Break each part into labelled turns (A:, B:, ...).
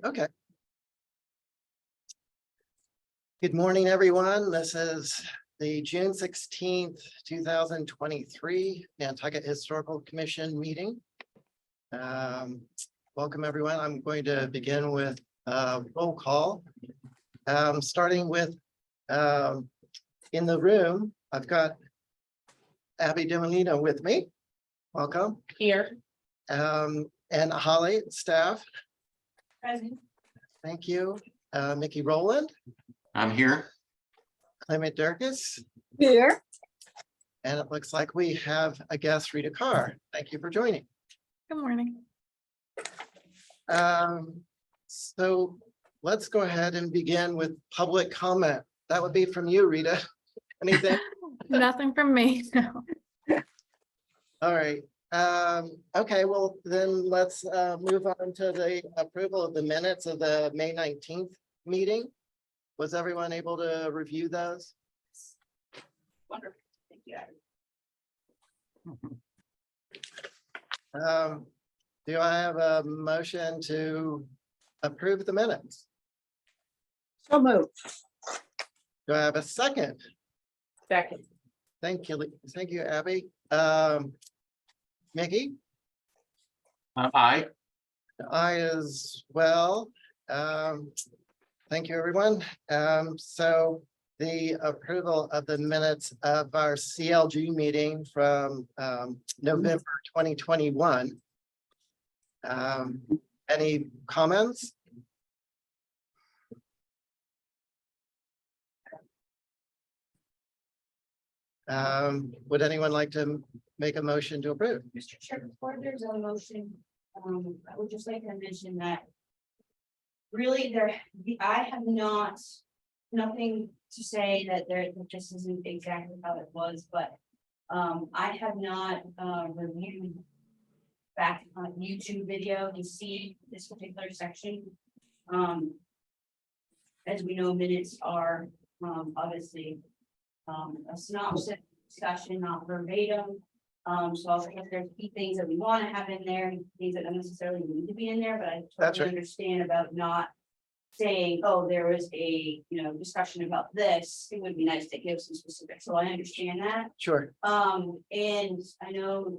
A: Okay. Good morning, everyone. This is the June 16th, 2023 Nantucket Historical Commission meeting. Welcome, everyone. I'm going to begin with a roll call. Starting with in the room, I've got Abby Dimonino with me. Welcome.
B: Here.
A: And Holly, staff.
B: Present.
A: Thank you. Mickey Rowland.
C: I'm here.
A: Clement Durkis.
B: Here.
A: And it looks like we have a guest, Rita Carr. Thank you for joining.
B: Good morning.
A: So let's go ahead and begin with public comment. That would be from you, Rita. Anything?
B: Nothing from me. No.
A: All right. Okay, well, then let's move on to the approval of the minutes of the May 19th meeting. Was everyone able to review those?
B: Wonderful. Thank you.
A: Do I have a motion to approve the minutes?
B: So moved.
A: Do I have a second?
B: Second.
A: Thank you. Thank you, Abby. Mickey?
C: Aye.
A: I as well. Thank you, everyone. So the approval of the minutes of our CLG meeting from November 2021. Any comments? Would anyone like to make a motion to approve?
D: Mr. Chair, before there's a motion, I would just like to mention that really I have nothing to say that this isn't exactly how it was, but I have not reviewed back on YouTube video to see this particular section. As we know, minutes are obviously a synopsis discussion, not verbatim. So if there's key things that we want to have in there, things that don't necessarily need to be in there, but I
A: That's
D: totally
A: right.
D: understand about not saying, oh, there was a, discussion about this. It would be nice to give some specifics. So I understand that.
A: Sure.
D: And I know,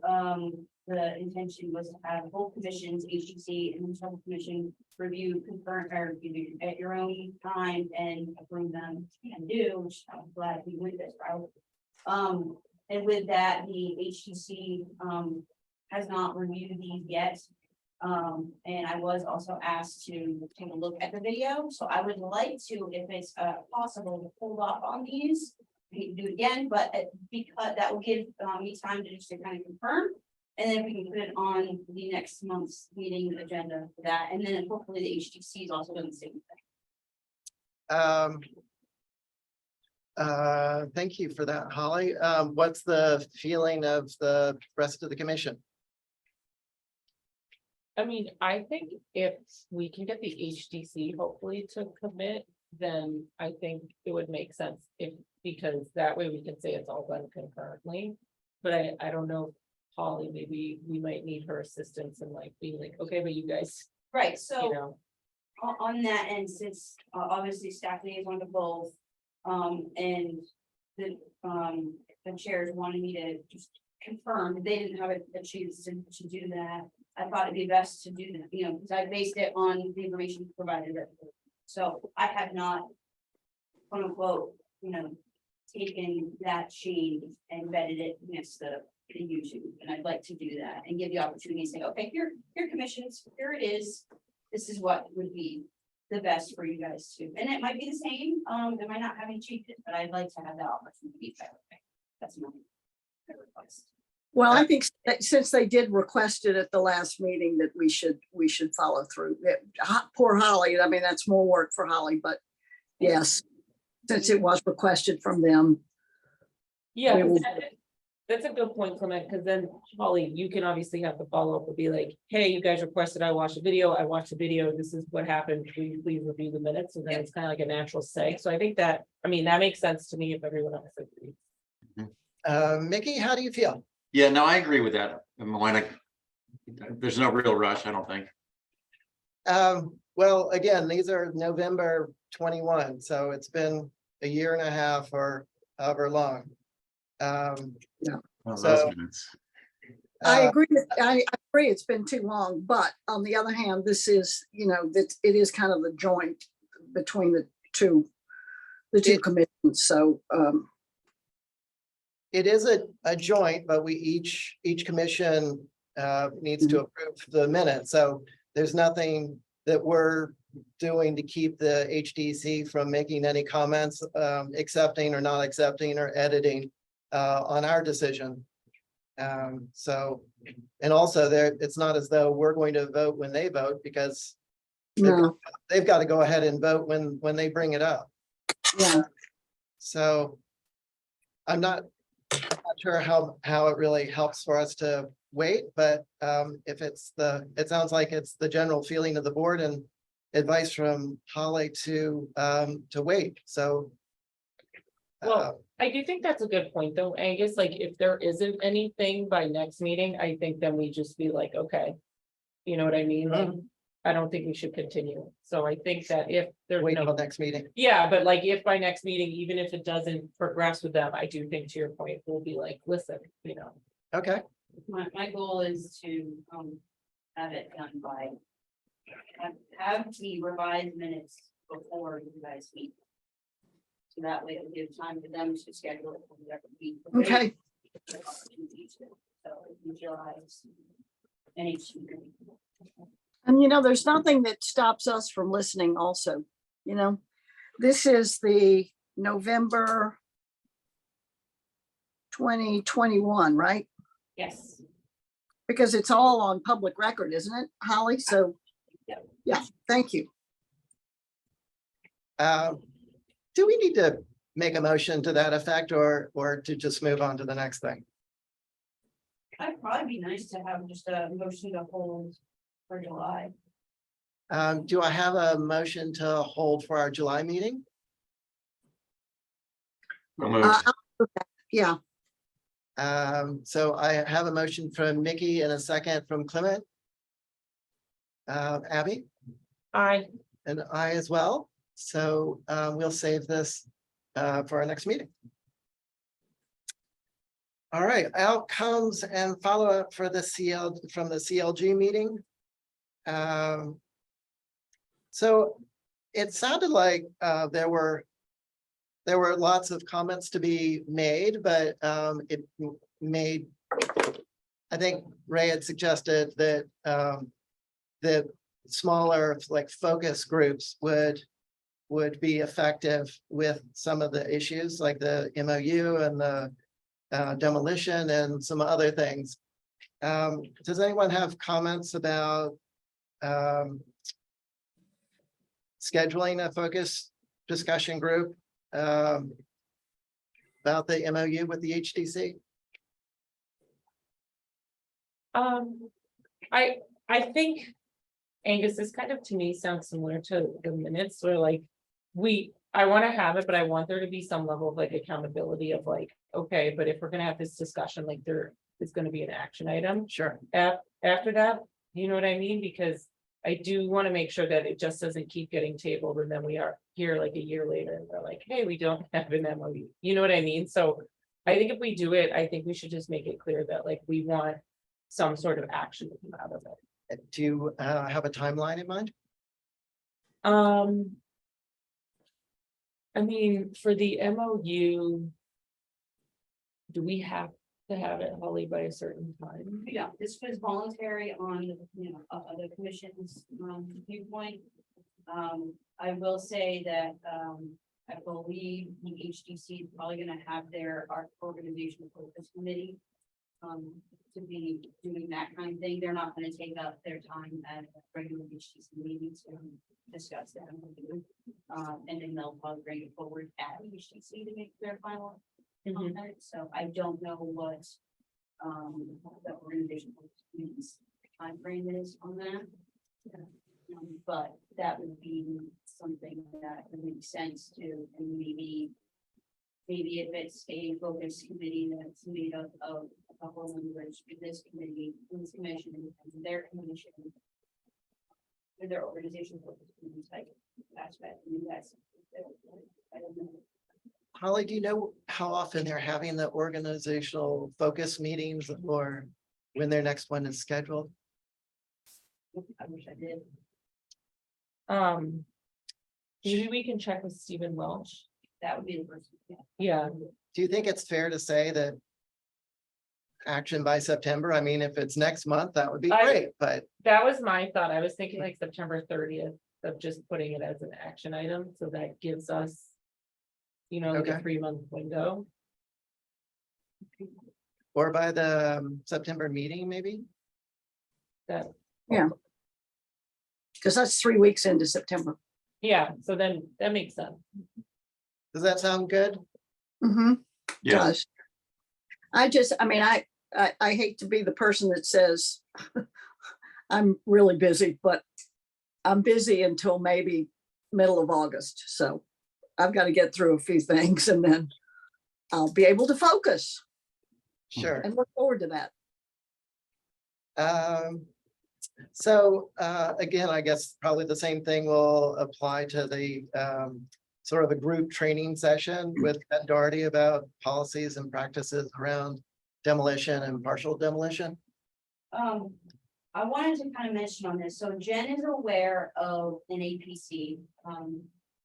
D: the intention was to have both commissions, HGC and the Historical Commission review, confirm, or at your own time and approve them and do, which I'm glad we went this route. And with that, the HGC, has not reviewed these yet. And I was also asked to take a look at the video, so I would like to, if it's possible, to hold off on these. We can do it again, but because that will give me time to just to kind of confirm. And then we can put it on the next month's meeting agenda for that, and then hopefully the HGC is also doing the same thing.
A: Thank you for that, Holly. What's the feeling of the rest of the commission?
E: I mean, I think if we can get the HDC hopefully to commit, then I think it would make sense because that way we can say it's all done concurrently. But I don't know, Holly, maybe we might need her assistance in like being like, okay, but you guys,
D: Right, so.
E: you know,
D: On that end, since obviously staff liaison to both, and the chairs wanted me to just confirm that they didn't have a chance to do that. I thought it'd be best to do that, because I based it on the information provided. So I have not, quote unquote, taken that change and vetted it against the YouTube, and I'd like to do that and give the opportunity to say, okay, here commissions, here it is. This is what would be the best for you guys too. And it might be the same, it might not have any changes, but I'd like to have that opportunity. That's my request.
F: Well, I think since they did request it at the last meeting that we should follow through. Poor Holly, I mean, that's more work for Holly, but yes, since it was requested from them.
E: yeah,
F: we will-
E: that's a good point, Clement, because then Holly, you can obviously have the follow-up and be like, hey, you guys requested I watch a video, I watched the video, this is what happened, please review the minutes, and then it's kind of like a natural seg. So I think that, I mean, that makes sense to me if everyone else agrees.
A: Mickey, how do you feel?
C: Yeah, no, I agree with that. There's no real rush, I don't think.
A: well, again, these are November 21, so it's been a year and a half or however long.
C: Well,
A: So-
C: those minutes.
F: I
A: uh,
F: agree, I agree, it's been too long, but on the other hand, this is, that it is kind of the joint between the two
A: It-
F: commissions, so,
A: It is a joint, but we each commission needs to approve the minute, so there's nothing that we're doing to keep the HDC from making any comments, accepting or not accepting or editing on our decision. So, and also there, it's not as though we're going to vote when they vote, because
F: no,
A: they've got to go ahead and vote when they bring it up.
F: yeah,
A: So I'm not sure how it really helps for us to wait, but if it sounds like it's the general feeling of the board and advice from Holly to wait, so.
E: Well, I do think that's a good point, though, Angus, like, if there isn't anything by next meeting, I think then we just be like, okay. You know what I mean? Like, I don't think we should continue, so I think that if there's
A: Wait
E: no.
A: until next meeting.
E: Yeah, but like if by next meeting, even if it doesn't progress with them, I do think to your point, we'll be like, listen,
A: Okay,
D: My goal is to, have it done by. Have the revised minutes before you guys meet. So that way it'll give time for them to schedule it for whatever week.
F: okay,
D: So utilize any.
F: and there's nothing that stops us from listening also, this is the November 2021, right?
E: yes.
F: Because it's all on public record, isn't it, Holly? So, yeah, thank you.
A: do we need to make a motion to that effect, or to just move on to the next thing?
D: I'd probably be nice to have just a motion to hold for July.
A: Do I have a motion to hold for our July meeting?
C: So moved.
F: Yeah,
A: So I have a motion from Mickey and a second from Clement. Abby and I as well. So we'll save this for our next meeting. All right, outcomes and follow-up for the from the CLG meeting. So it sounded like there were lots of comments to be made, but it made, I think Ray had suggested that the smaller, like, focus groups would be effective with some of the issues, like the MOU and the demolition and some other things. Does anyone have comments about scheduling a focus discussion group about the MOU with the HDC?
E: I think, Angus, this kind of to me sounds similar to the minutes where like, I want to have it, but I want there to be some level of like accountability of like, okay, but if we're gonna have this discussion, like there is gonna be an action item.
A: Sure.
E: After that, you know what I mean? Because I do want to make sure that it just doesn't keep getting tabled and then we are here like a year later and we're like, hey, we don't have an MOU. You know what I mean? So I think if we do it, I think we should just make it clear that like we want some sort of action to come out of it.
A: Do you have a timeline in mind?
E: I mean, for the MOU, do we have to have it, Holly, by a certain time?
D: Yeah, this was voluntary on, the commission's viewpoint. I will say that, I believe the HDC is probably gonna have their organizational focus committee. To be doing that kind of thing. They're not gonna take up their time at regular HDC meetings to discuss that. And then they'll probably bring it forward at HDC to make their final
E: Mhm.
D: comment. So I don't know what the organization timeframe is on that. But that would be something that would make sense to, and maybe if it's a focus committee that's made up of a couple of members, this committee, this commission, and their commission. for their organization. Type aspect, I mean, that's. I don't know.
A: Holly, do you know how often they're having the organizational focus meetings or when their next one is scheduled?
D: I wish I did.
E: Maybe we can check with Stephen Welch.
D: That would be the first.
E: Yeah,
A: Do you think it's fair to say that action by September? I mean, if it's next month, that would be
E: I-
A: great, but
E: that was my thought. I was thinking like September 30th of just putting it as an action item, so that gives us. You know, like a
A: Okay.
E: 3-month window.
A: or by the September meeting, maybe?
E: That,
F: Because that's 3 weeks into September.
E: yeah, so then that makes sense.
A: Does that sound good?
F: Mm-hmm.
C: Yes,
F: Does. I mean, I hate to be the person that says I'm really busy, but I'm busy until maybe middle of August. So I've got to get through a few things and then I'll be able to focus
A: Sure.
F: and look forward to that.
A: Again, I guess probably the same thing will apply to the sort of a group training session with Ben Doherty about policies and practices around demolition and partial demolition.
D: I wanted to kind of mention on this, so Jen is aware of an APC.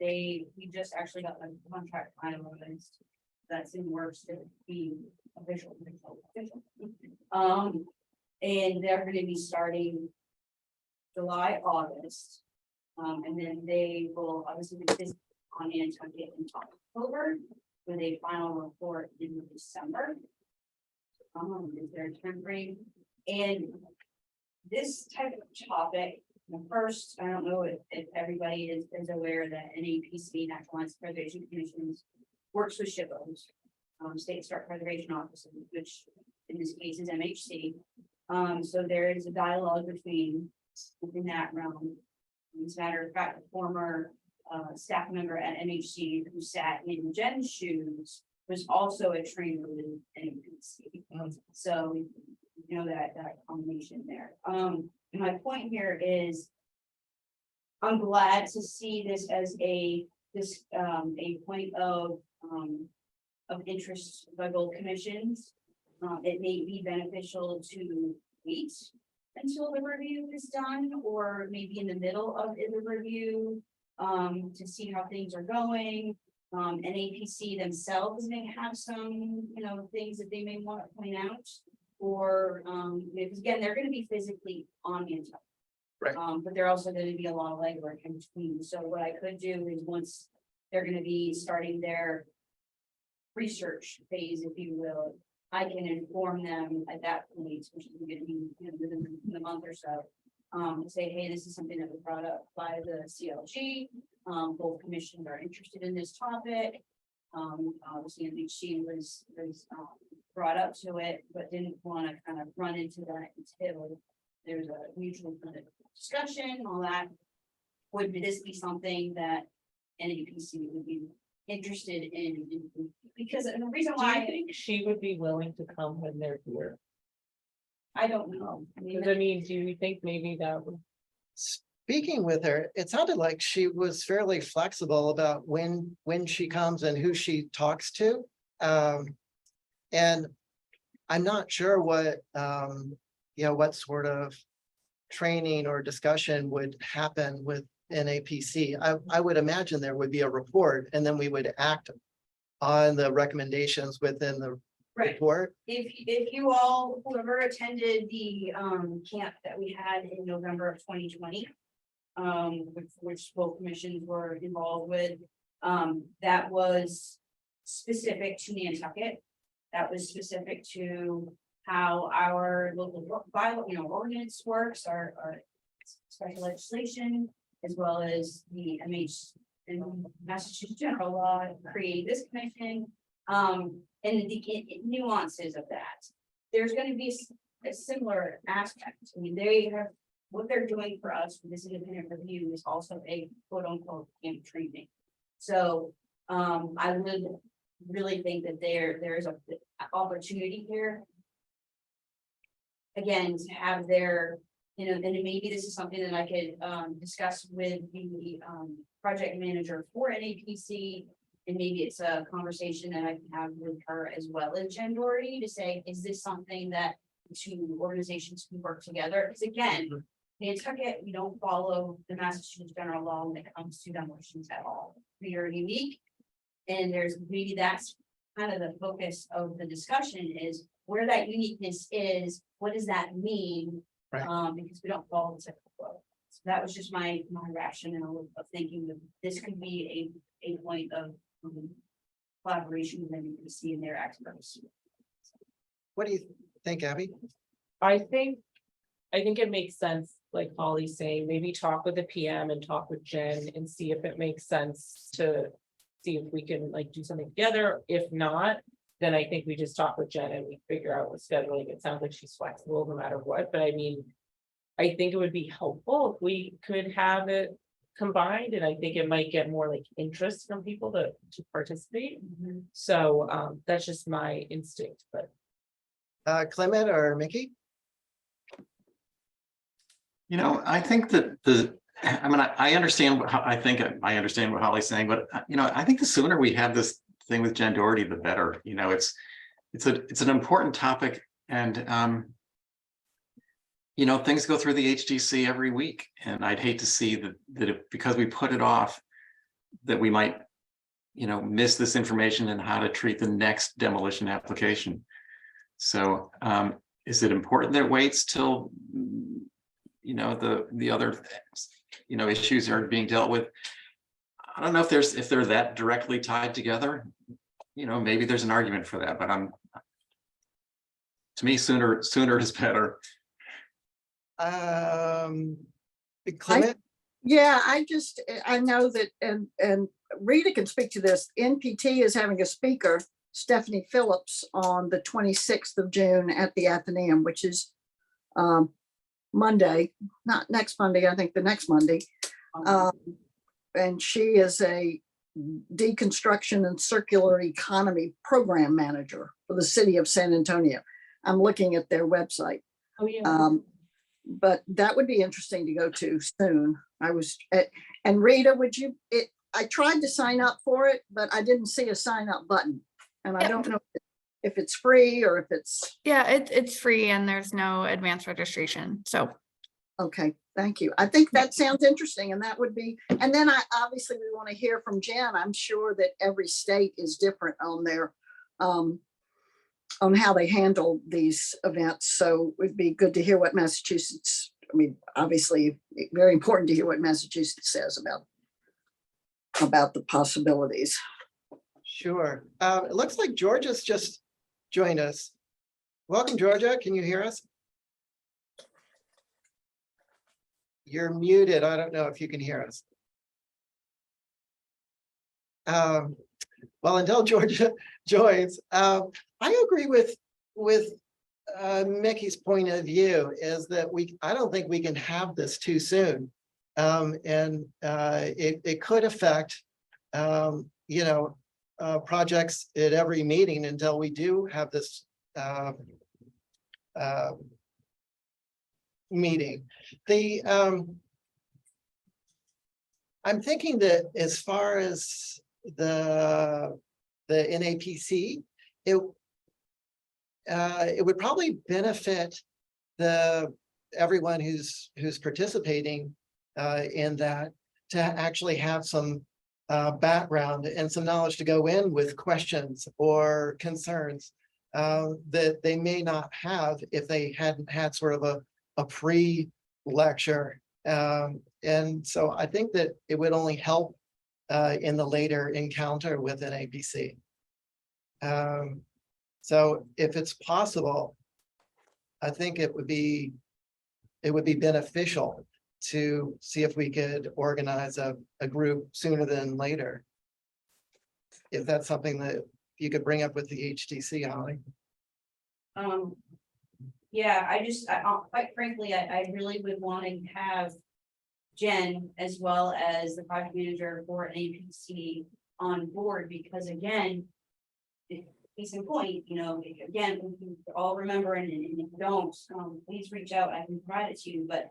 D: We just actually got a contract finalized. That's in works to be official. And they're gonna be starting July, August. And then they will obviously be this on Nantucket in October with a final report in December. Is their time frame, and this type of topic, first, I don't know if everybody is aware that NAPC, National Lands Preservation Commissions, works with SHPOs, State Historic Preservation Office, which in this case is MHC. So there is a dialogue within that realm. As a matter of fact, a former staff member at MHC who sat in Jen's shoes was also a trainer with NAPC. So you know that combination there. And my point here is I'm glad to see this as a point of interest by both commissions. It may be beneficial to wait until the review is done, or maybe in the middle of the review, to see how things are going. NAPC themselves may have some, things that they may want to point out. Or, because again, they're gonna be physically on Nantucket.
A: Right.
D: But they're also gonna be a lot of legwork in between, so what I could do is once they're gonna be starting their research phase, if you will, I can inform them at that point, which is gonna be, within the month or so. Say, hey, this is something that was brought up by the CLG, both commissions are interested in this topic. Obviously, MHC was brought up to it, but didn't want to kind of run into that until there's a mutual kind of discussion, all that. Would this be something that NAPC would be interested in? Because the reason
E: Do you
D: why,
E: think she would be willing to come when they're here?
D: I don't know.
E: Because I mean, do you think maybe that would?
A: Speaking with her, it sounded like she was fairly flexible about when she comes and who she talks to. And I'm not sure what, what sort of training or discussion would happen with NAPC. I would imagine there would be a report and then we would act on the recommendations within the
D: Right.
A: report.
D: If you all, whoever attended the camp that we had in November of 2020. Which both commissions were involved with, that was specific to Nantucket. That was specific to how our local ordinance works, our special legislation, as well as the MH and Massachusetts general law create this commission. And the nuances of that. There's going to be a similar aspect. I mean, they have what they're doing for us for this independent review is also a quote unquote camp training. So I would really think that there is a opportunity here. Again, to have their you know, and maybe this is something that I could discuss with the project manager for NAPC. And maybe it's a conversation that I can have with her as well as Jen Doherty to say, is this something that the two organizations can work together? Because again, Nantucket, we don't follow the Massachusetts general law when it comes to demolitions at all. We are unique. And there's maybe that's kind of the focus of the discussion is where that uniqueness is, what does that mean?
A: Right.
D: Because we don't follow the typical flow. So that was just my rationale of thinking that this could be a point of collaboration with NBC and their experts.
A: What do you think, Abby?
E: I think it makes sense, like Holly's saying, maybe talk with the PM and talk with Jen and see if it makes sense to see if we can like do something together. If not, then I think we just talk with Jen and we figure out what scheduling. It sounds like she's flexible no matter what, but I mean, I think it would be helpful if we could have it combined, and I think it might get more like interest from people to participate. So that's just my instinct, but
A: Clement or Mickey?
C: You know, I think that I understand I understand what Holly's saying, but you know, I think the sooner we have this thing with Jen Doherty, the better. You know, it's an important topic, and you know, things go through the HDC every week, and I'd hate to see that if, because we put it off, that we might, you know, miss this information and how to treat the next demolition application. So is it important that it waits till, you know, the other, you know, issues are being dealt with? I don't know if they're that directly tied together. You know, maybe there's an argument for that, but to me, sooner is better.
A: Clement?
F: Yeah, I know that, and Rita can speak to this. NPT is having a speaker, Stephanie Phillips, on the 26th of June at the Athenaeum, which is Monday, not next Monday, I think the next Monday. And she is a deconstruction and circular economy program manager for the city of San Antonio. I'm looking at their website.
E: oh yeah.
F: But that would be interesting to go to soon. And Rita, I tried to sign up for it, but I didn't see a sign up button. And I don't know if it's free or if it's.
B: Yeah, it's free and there's no advanced registration, so.
F: Okay, thank you. I think that sounds interesting, and that would be, and then obviously we want to hear from Jen. I'm sure that every state is different on their, on how they handle these events. So it'd be good to hear what Massachusetts, I mean, obviously very important to hear what Massachusetts says about the possibilities.
A: Sure. It looks like Georgia's just joined us. Welcome, Georgia. Can you hear us? You're muted. I don't know if you can hear us. Well, until Georgia joins, I agree with Mickey's point of view is that I don't think we can have this too soon. And it could affect, you know, projects at every meeting until we do have this meeting. I'm thinking that as far as the NAPC, it would probably benefit everyone who's participating in that to actually have some background and some knowledge to go in with questions or concerns that they may not have if they hadn't had sort of a pre-lecture. And so I think that it would only help in the later encounter with an APC. So if it's possible, I think it would be beneficial to see if we could organize a group sooner than later. If that's something that you could bring up with the HTC, Holly.
D: Yeah, quite frankly, I really would want to have Jen as well as the project manager for APC on board, because again, case in point, you know, again, we can all remember, and if you don't, please reach out, I can provide it to you, but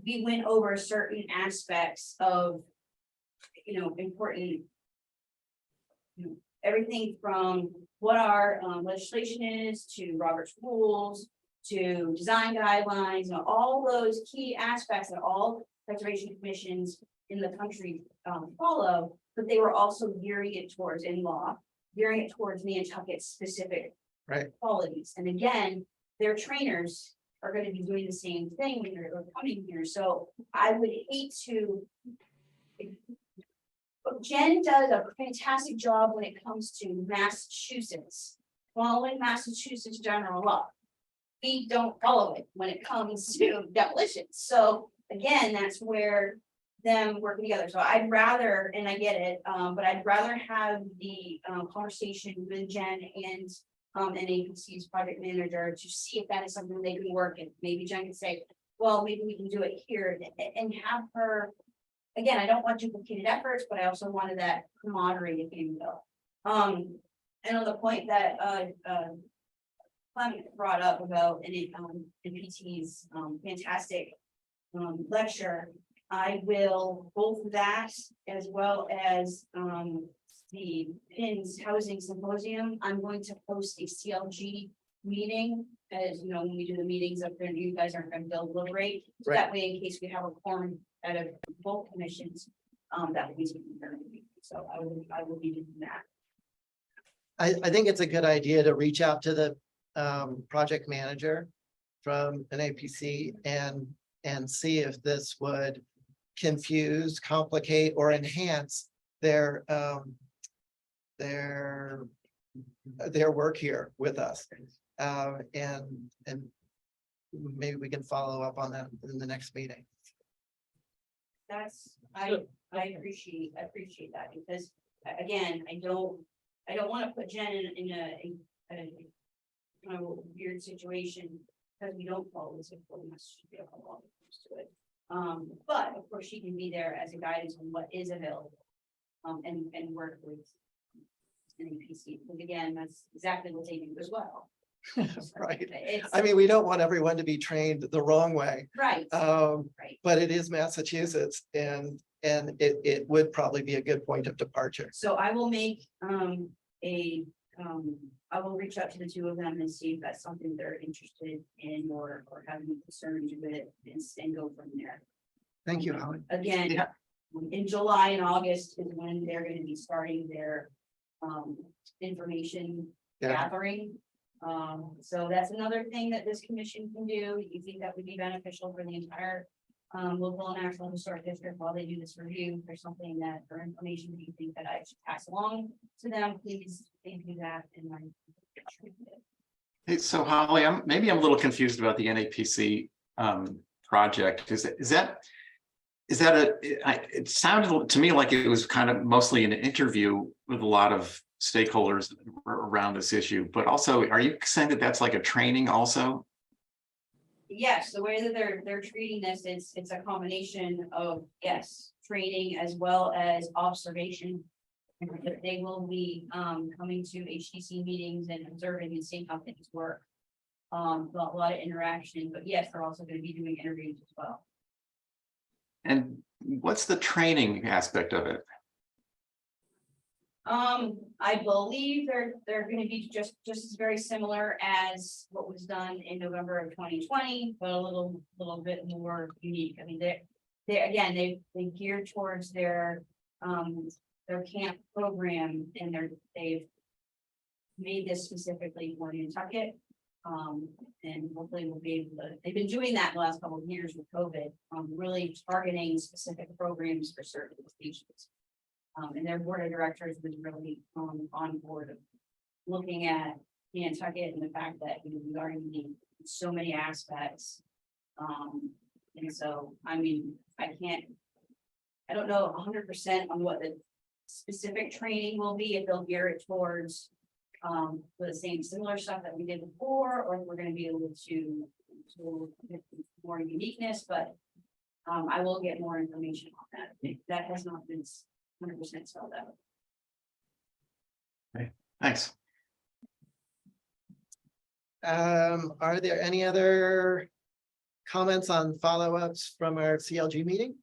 D: we went over certain aspects of, you know, important, you know, everything from what our legislation is to Robert's rules to design guidelines, you know, all those key aspects that all conservation commissions in the country follow, but they were also gearing it towards in law, gearing it towards Nantucket specific
A: Right.
D: qualities. And again, their trainers are going to be doing the same thing when they're coming here. So I would hate to. But Jen does a fantastic job when it comes to Massachusetts, following Massachusetts general law. We don't follow it when it comes to demolitions. So again, that's where them working together. So I'd rather, and I get it, but I'd rather have the conversation with Jen and NAPC's project manager to see if that is something they can work in. Maybe Jen can say, well, maybe we can do it here and have her. Again, I don't want duplicated efforts, but I also wanted that camaraderie, if you will. And on the point that Clement brought up about NPT's fantastic lecture, I will both that as well as the PINS Housing Symposium. I'm going to host a CLG meeting, as you know, when we do the meetings up there, you guys aren't going to deliberate. So that way, in case we have a quorum out of both commissions, that would be very. So I will be doing that.
A: I think it's a good idea to reach out to the project manager from an APC and see if this would confuse, complicate, or enhance their work here with us. And maybe we can follow up on that in the next meeting.
D: That's, I appreciate that, because again, I don't want to put Jen in a kind of weird situation because we don't follow this. To it. But of course, she can be there as a guidance on what is available, and work with an APC. Because again, that's exactly what they do as well.
A: Right.
D: It's,
A: I mean, we don't want everyone to be trained the wrong way,
D: right, right.
A: but it is Massachusetts, and it would probably be a good point of departure.
D: So I will make I will reach out to the two of them and see if that's something they're interested in or having concerns with it and go from there.
A: Thank you, Holly.
D: Again,
C: Yeah.
D: in July and August is when they're going to be starting their information
A: Yeah.
D: gathering. So that's another thing that this commission can do. You think that would be beneficial for the entire local and national historic district while they do this review? If there's something that or information that you think that I should pass along to them, please do that. And
C: Hey, so Holly, maybe I'm a little confused about the NAPC project. It sounded to me like it was kind of mostly an interview with a lot of stakeholders around this issue, but also, are you saying that that's like a training also?
D: yes, the way that they're treating this is it's a combination of, yes, training as well as observation. They will be coming to HTC meetings and observing and seeing how things work. A lot of interaction, but yes, they're also going to be doing interviews as well.
C: And what's the training aspect of it?
D: I believe they're going to be just as very similar as what was done in November of 2020, but a little bit more unique. I mean, they geared towards their camp program, and they've made this specifically for Nantucket. And hopefully we'll be able to, they've been doing that the last couple of years with COVID, really targeting specific programs for certain stations. And their board of directors was really on board of looking at Nantucket and the fact that we are in so many aspects. And so, I mean, I don't know 100% on what the specific training will be, if they'll gear it towards the same similar stuff that we did before, or if we're going to be able to more uniqueness, but I will get more information on that. That has not been 100% spelled out.
C: Thanks.
A: Are there any other comments on follow-ups from our CLG meeting?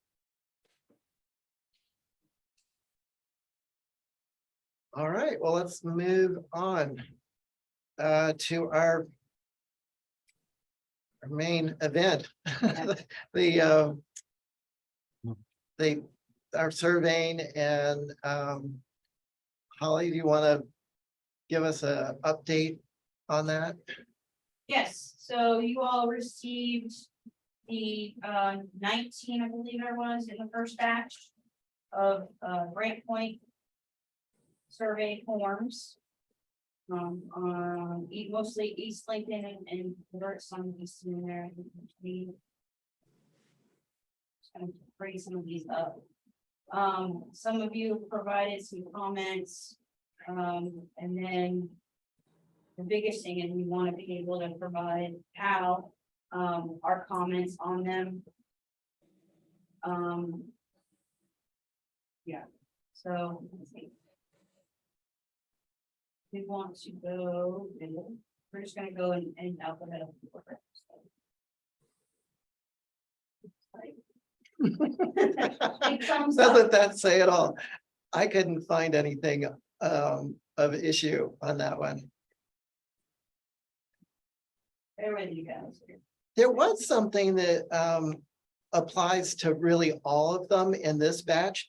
A: All right, well, let's move on to our main event. The our surveying and Holly, do you want to give us an update on that?
D: Yes, so you all received the 19, I believe there was in the first batch of Grant Point survey forms. Mostly East Lincoln and convert some East in there. I think we just gonna bring some of these up. Some of you provided some comments, and then the biggest thing is we want to be able to provide how our comments on them. Yeah, so let's see. We want to go, we're just gonna go in alphabetical order.
A: Doesn't that say it all? I couldn't find anything of issue on that one.
D: Bear with you guys.
A: There was something that applies to really all of them in this batch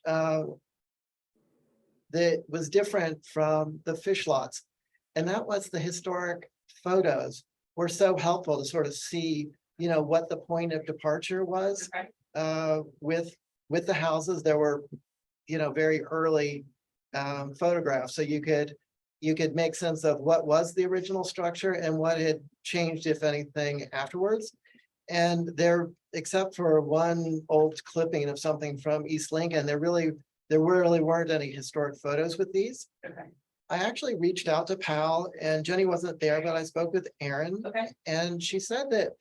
A: that was different from the fish lots. And that was the historic photos were so helpful to sort of see, you know, what the point of departure was
D: Okay.
A: with the houses. There were, you know, very early photographs, so you could make sense of what was the original structure and what had changed, if anything, afterwards. And there, except for one old clipping of something from East Lincoln, there really weren't any historic photos with these.
D: Okay.
A: I actually reached out to Pal, and Jenny wasn't there, but I spoke with Erin,
D: Okay.
A: and she said that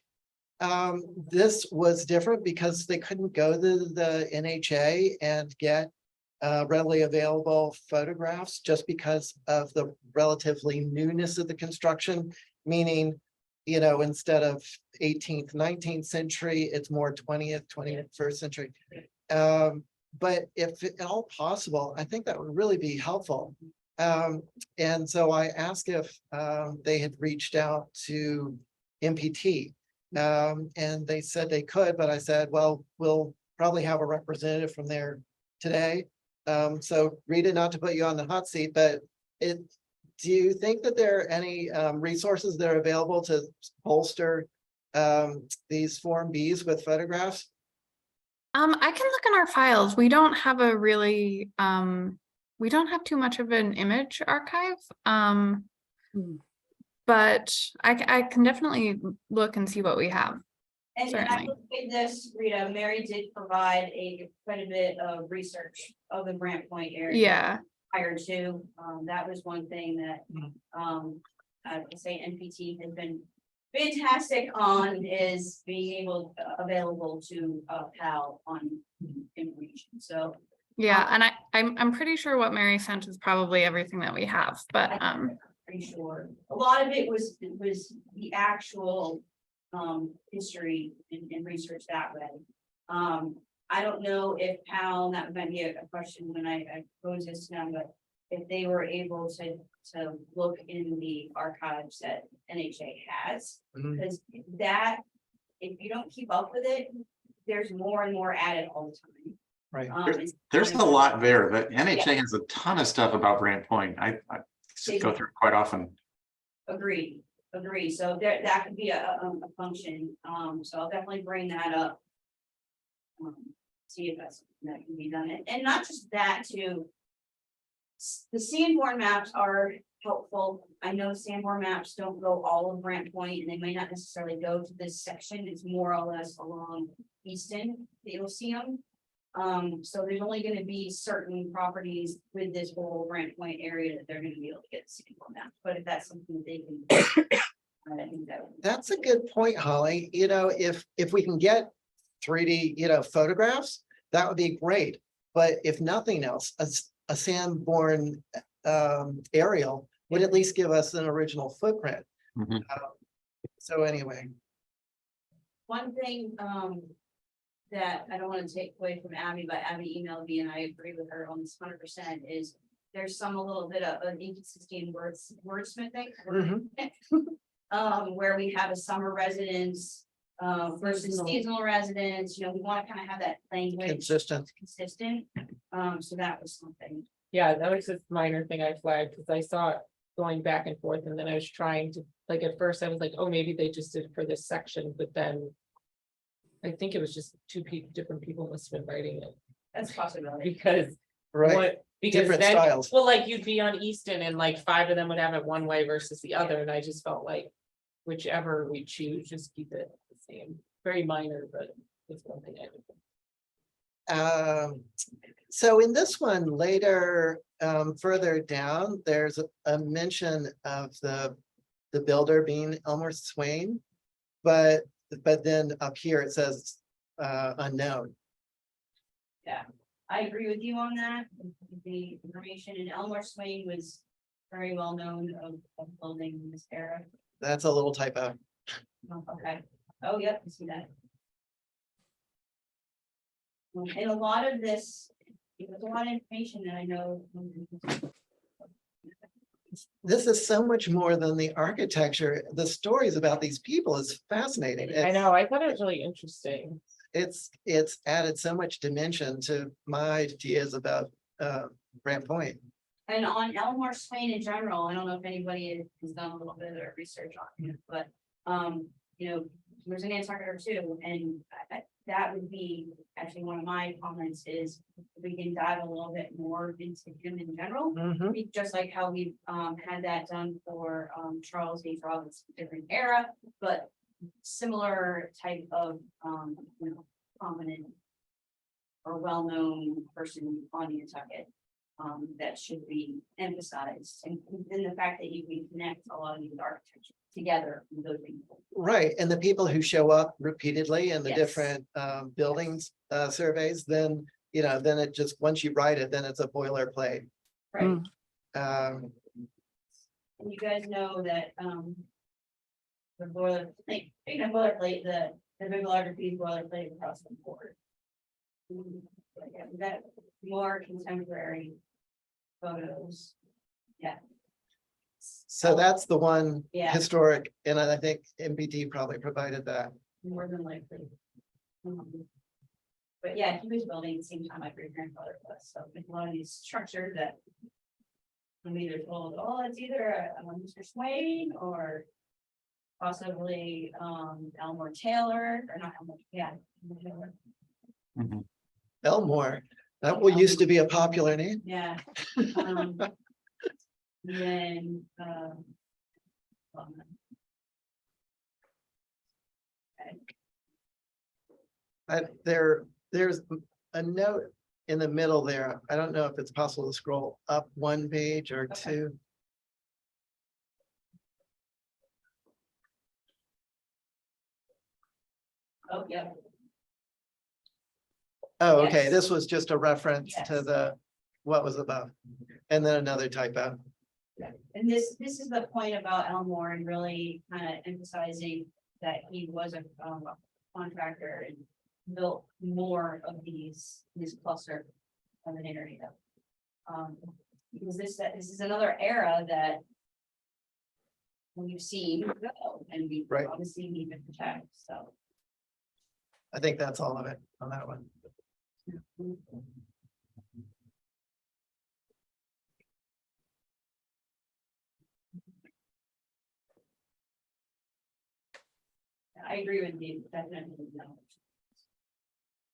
A: this was different because they couldn't go to the NHA and get readily available photographs just because of the relatively newness of the construction, meaning, you know, instead of 18th, 19th century, it's more 20th, 21st century. But if at all possible, I think that would really be helpful. And so I asked if they had reached out to MPT. And they said they could, but I said, well, we'll probably have a representative from there today. So Rita, not to put you on the hot seat, but do you think that there are any resources that are available to bolster these Form Bs with photographs?
B: I can look in our files. We don't have a really, we don't have too much of an image archive. But I can definitely look and see what we have.
D: And I
B: Certainly.
D: looked at this, Rita, Mary did provide quite a bit of research of the Grant Point area.
B: Yeah,
D: Prior to, that was one thing that, I would say NPT has been fantastic on is being available to, PAL on information, so.
B: yeah, and I'm pretty sure what Mary sent is probably everything that we have, but
D: Pretty sure, a lot of it was the actual, history and research that way. I don't know if PAL, that might be a question when I pose this to them, but if they were able to look in the archives that NHA has, because that, if you don't keep up with it, there's more and more added all the time.
A: Right.
C: There's a lot there. The NHA has a ton of stuff about Grant Point. I go through it quite often.
D: Agreed. So that could be a function. So I'll definitely bring that up. See if that's something that can be done. And not just that too. The Sanborn maps are helpful. I know Sanborn maps don't go all of Grant Point and they may not necessarily go to this section. It's more or less along Easton that you'll see them. So there's only going to be certain properties with this whole Grant Point area that they're going to be able to get Sanborn maps. But if that's something that they can, I think that would.
A: That's a good point, Holly. You know, if we can get 3D, you know, photographs, that would be great. But if nothing else, a Sanborn aerial would at least give us an original footprint.
C: Mhm.
A: So anyway,
D: One thing, that I don't want to take away from Abby, but Abby emailed me and I agree with her on this 100% is there's some a little bit of an inconsistency in wordsmithing. Where we have a summer residence, versus seasonal residence, you know, we want to kind of have that language
A: consistent.
D: consistent. So that was something.
E: Yeah, that was just minor thing I flagged, because I saw it going back and forth, and then I was trying to, like, at first I was like, oh, maybe they just did it for this section, but then. I think it was just different people must have been writing it,
D: That's a possibility.
E: because
A: Right,
E: what, because
A: different
E: then,
A: styles.
E: well, like, you'd be on Easton and like 5 of them would have it one way versus the other, and I just felt like. Whichever we choose, just keep it the same, very minor, but it's one thing I did.
A: So in this one later, further down, there's a mention of the builder being Elmore Swain. But then up here it says unknown.
D: I agree with you on that. The information in Elmore Swain was very well known of building in this era.
A: That's a little typo.
D: Oh, okay. Oh, yep, I see that. And a lot of this, there's a lot of information that I know.
A: This is so much more than the architecture. The stories about these people is fascinating.
E: I know, I thought it was really interesting.
A: It's added so much dimension to my ideas about Brant Point.
D: And on Elmore Swain in general, I don't know if anybody has done a little bit of their research on it, but, you know, there's an Nantucket or two, and that would be actually one of my comments is we can dive a little bit more into him in general. Just like how we've had that done for Charles H. Robbins, different era, but similar type of you know, prominent or well-known person on Nantucket. That should be emphasized, and the fact that you can connect a lot of these architecture together with those people.
A: Right, and the people who show up repeatedly in the
D: Yes.
A: different buildings surveys, then, you know, then it just, once you write it, then it's a boilerplate.
D: Right,
A: Um,
D: and you guys know that the boilerplate, the bibliography is boilerplate across the board. But yeah, we got more contemporary photos. Yeah.
A: So that's the one
D: Yeah.
A: historic, and I think MBD probably provided that.
D: More than likely. But yeah, he was building at the same time my great grandfather was, so like a lot of these structures that. I'm either told, oh, it's either Mr. Swain or. Possibly Elmore Taylor or not Elmore, yeah. Elmore Taylor.
C: Mhm.
A: Elmore, that one used to be a popular name.
D: Yeah. Then
A: There's a note in the middle there. I don't know if it's possible to scroll up one page or
D: Okay.
A: two.
D: oh, yeah,
A: Oh, okay,
D: Yes.
A: this was just a reference to
D: Yes.
A: the, what was above. And then another typo.
D: and this is the point about Elmore and really kind of emphasizing that he was a contractor and built more of this cluster of an area. Because this is another era that we've seen go and we
A: Right.
D: obviously need to protect, so.
A: I think that's all of it on that one.
D: I agree with you, definitely. No.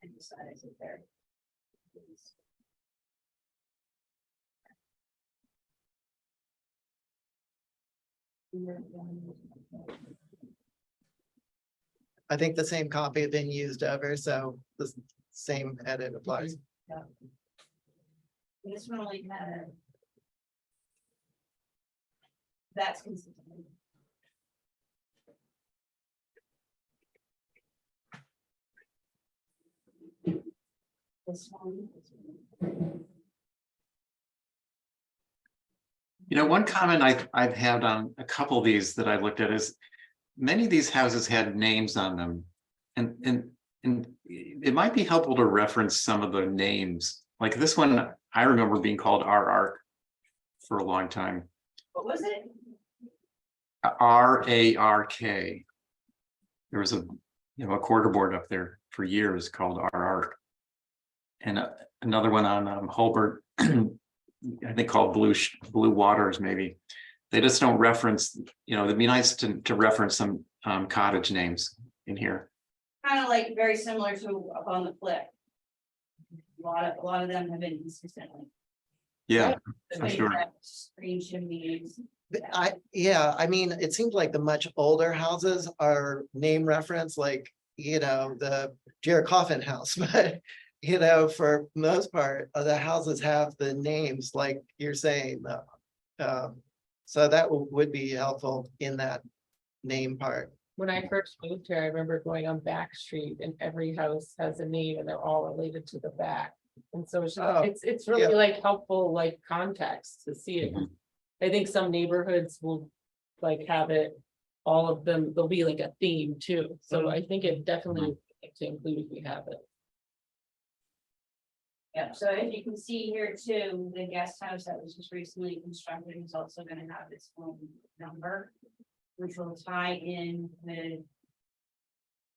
D: Emphasize it there.
A: I think the same copy had been used over, so the same edit applies.
D: This one only had. That's consistent. This one.
C: You know, one comment I've had on a couple of these that I looked at is, many of these houses had names on them. And it might be helpful to reference some of the names, like this one, I remember being called R Ark for a long time.
D: What was it?
C: RARK. There was a quarter board up there for years called R Ark. And another one on Holbert, I think called Blue Waters, maybe. They just don't reference, it'd be nice to reference some cottage names in here.
D: Kind of like very similar to up on the flip. A lot of them have been consistently.
C: Yeah,
D: The
C: for
D: big
C: sure.
D: Green chimneys.
A: I mean, it seems like the much older houses are name reference, like, the Jared Coffin house, but for most part, the houses have the names like you're saying, so that would be helpful in that name part.
E: When I first moved here, I remember going on Back Street and every house has a name and they're all related to the back. And so it's
A: Oh,
E: it's really
A: yeah.
E: like helpful, like context to see it. I think some neighborhoods will like have it, all of them, there'll be like a theme too. So I think it definitely would be to include if we have it.
D: Yeah, so as you can see here too, the guest house that was just recently constructed is also gonna have its own number, which will tie in with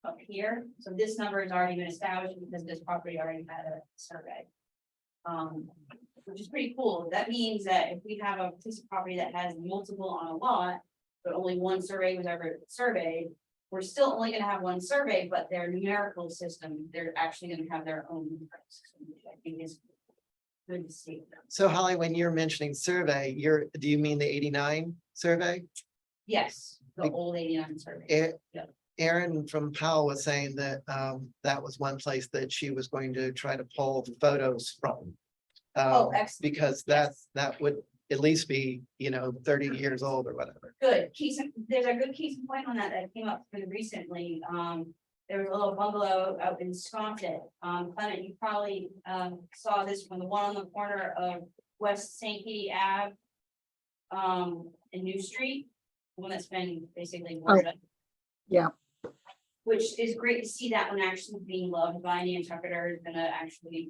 D: up here. So this number has already been established because this property already had a survey. Which is pretty cool. That means that if we have a piece of property that has multiple on a lot, but only one survey was ever surveyed, we're still only gonna have one survey, but their numerical system, they're actually gonna have their own numerical system, which I think is good to see.
A: So Holly, when you're mentioning survey, do you mean the 89 survey?
D: Yes, the
A: Be-
D: old 89 survey.
A: Erin from Powell was saying that that was one place that she was going to try to pull photos from.
D: Oh, excellent.
A: Because that would at least be, 30 years old or whatever.
D: Good. There's a good case in point on that came up pretty recently. There was a little bungalow out in Sconset. Clement, you probably saw this one, the one on the corner of West St. Kitty Ave. And New Street, the one that's been basically boarded up.
F: Yeah.
D: Which is great to see that one actually being loved by Nantucketers, gonna actually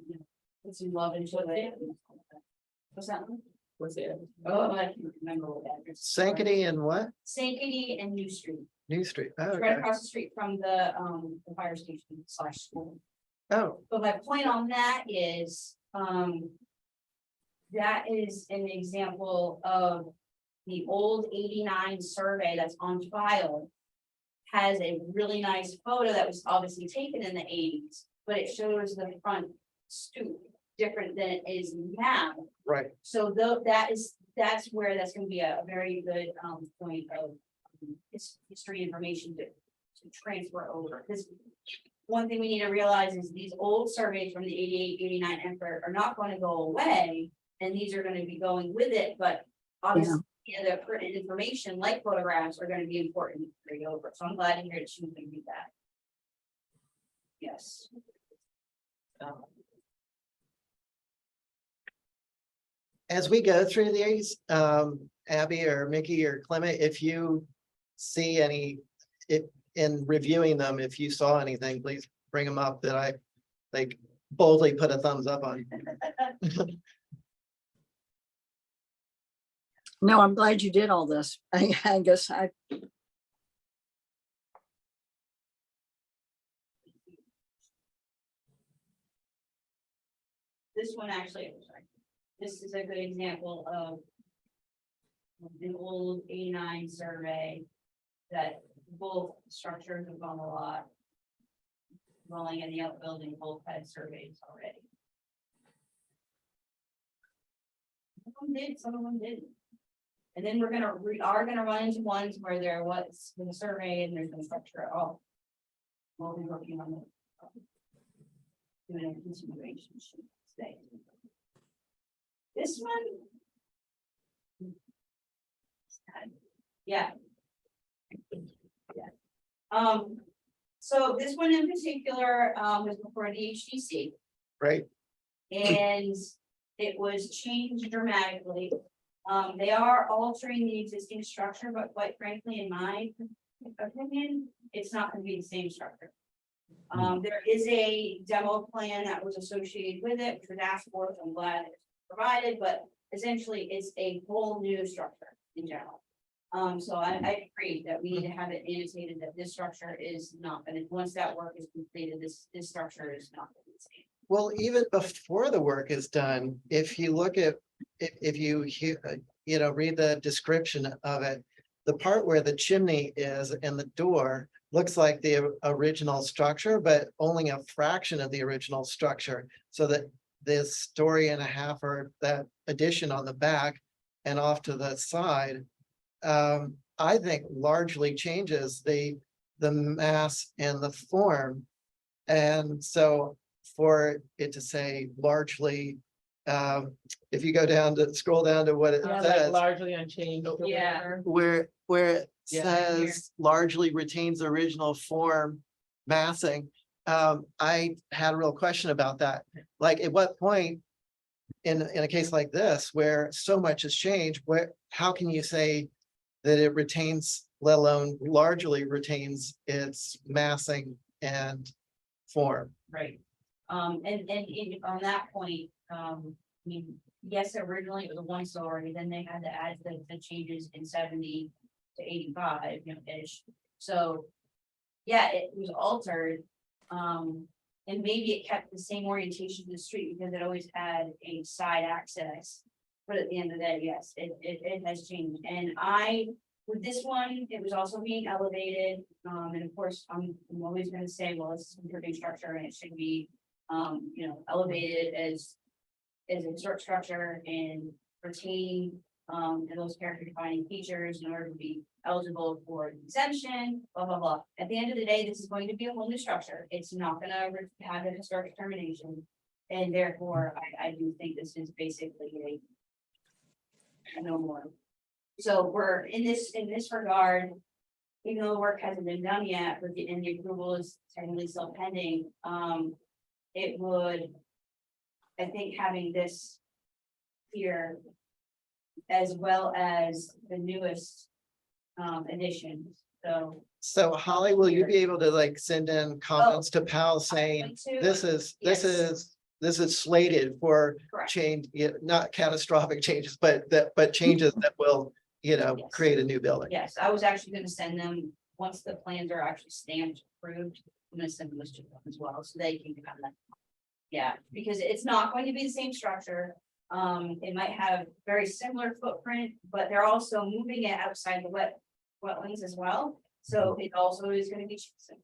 D: put some love into it. What's that one?
E: Was it?
D: Oh, I can't remember what that is.
A: Sanctity and what?
D: St. Kitty and New Street.
A: New Street. Oh,
D: It's right
A: okay.
D: across the street from the fire station / school.
A: Oh,
D: But my point on that is, that is an example of the old 89 survey that's on file. Has a really nice photo that was obviously taken in the 80s, but it shows the front stoop different than it is now.
A: right.
D: So that's where that's gonna be a very good point of history information to transfer over. Because one thing we need to realize is these old surveys from the 88, 89 effort are not going to go away. And these are going to be going with it, but obviously the pertinent information like photographs are going to be important to bring over. So I'm glad to hear that you can do that. Yes.
A: As we go through these, Abby or Mickey or Clement, if you see any, in reviewing them, if you saw anything, please bring them up that I like boldly put a thumbs up on.
F: No, I'm glad you did all this. I guess
D: This one actually, I'm sorry, this is a good example of an old 89 survey that both structures have gone a lot. Dwelling in the outbuilding both had surveys already. Some of them did, some of them didn't. And then we are gonna run into ones where there was a survey and there's no structure at all. We'll be working on it. Doing a consideration sheet today. This one. Yeah. Yeah. So this one in particular, was before the HDC.
A: Right.
D: And it was changed dramatically. They are altering the existing structure, but quite frankly, in my opinion, it's not gonna be the same structure. There is a demo plan that was associated with it, which was asked for, so I'm glad it's provided, but essentially it's a whole new structure in general. So I agree that we need to have it annotated that this structure is not gonna, once that work is completed, this structure is not gonna be the same.
A: Well, even before the work is done, if you look at, if you read the description of it, the part where the chimney is and the door looks like the original structure, but only a fraction of the original structure. So that this story and a half or that addition on the back and off to the side, I think largely changes the mass and the form. And so for it to say largely, if you go down to, scroll down to what it
E: Yeah, like
A: says,
E: largely unchanged. or
D: Yeah.
E: whatever.
A: where it
E: Yeah,
A: says largely retains original form massing. I had a real question about that. Like, at what point in a case like this, where so much has changed, how can you say that it retains, let alone largely retains its massing and form?
D: Right. On that point, I mean, yes, originally it was a one story, then they had to add the changes in 70 to 85, ish. So, yeah, it was altered. And maybe it kept the same orientation to the street because it always had a side access. But at the end of the day, yes, it has changed. And with this one, it was also being elevated. And of course, I'm always gonna say, well, it's a pretty structure and it should be, elevated as a historic structure and retain, those character defining features in order to be eligible for exemption, blah, blah, blah. At the end of the day, this is going to be a whole new structure. It's not gonna have a historic determination. And therefore, I do think this is basically a no more. So we're in this regard, even though the work hasn't been done yet, but and the approval is technically still pending, it would, I think having this here as well as the newest additions, so.
A: So Holly, will you be able to like send in comments to Pal saying, this is slated for
D: Correct.
A: change, not catastrophic changes, but changes that will,
D: Yes.
A: create a new building?
D: Yes, I was actually gonna send them, once the plans are actually stamped, approved, I'm gonna send those to them as well, so they can kind of. Yeah, because it's not going to be the same structure. It might have very similar footprint, but they're also moving it outside the wetlands as well. So it also is gonna be,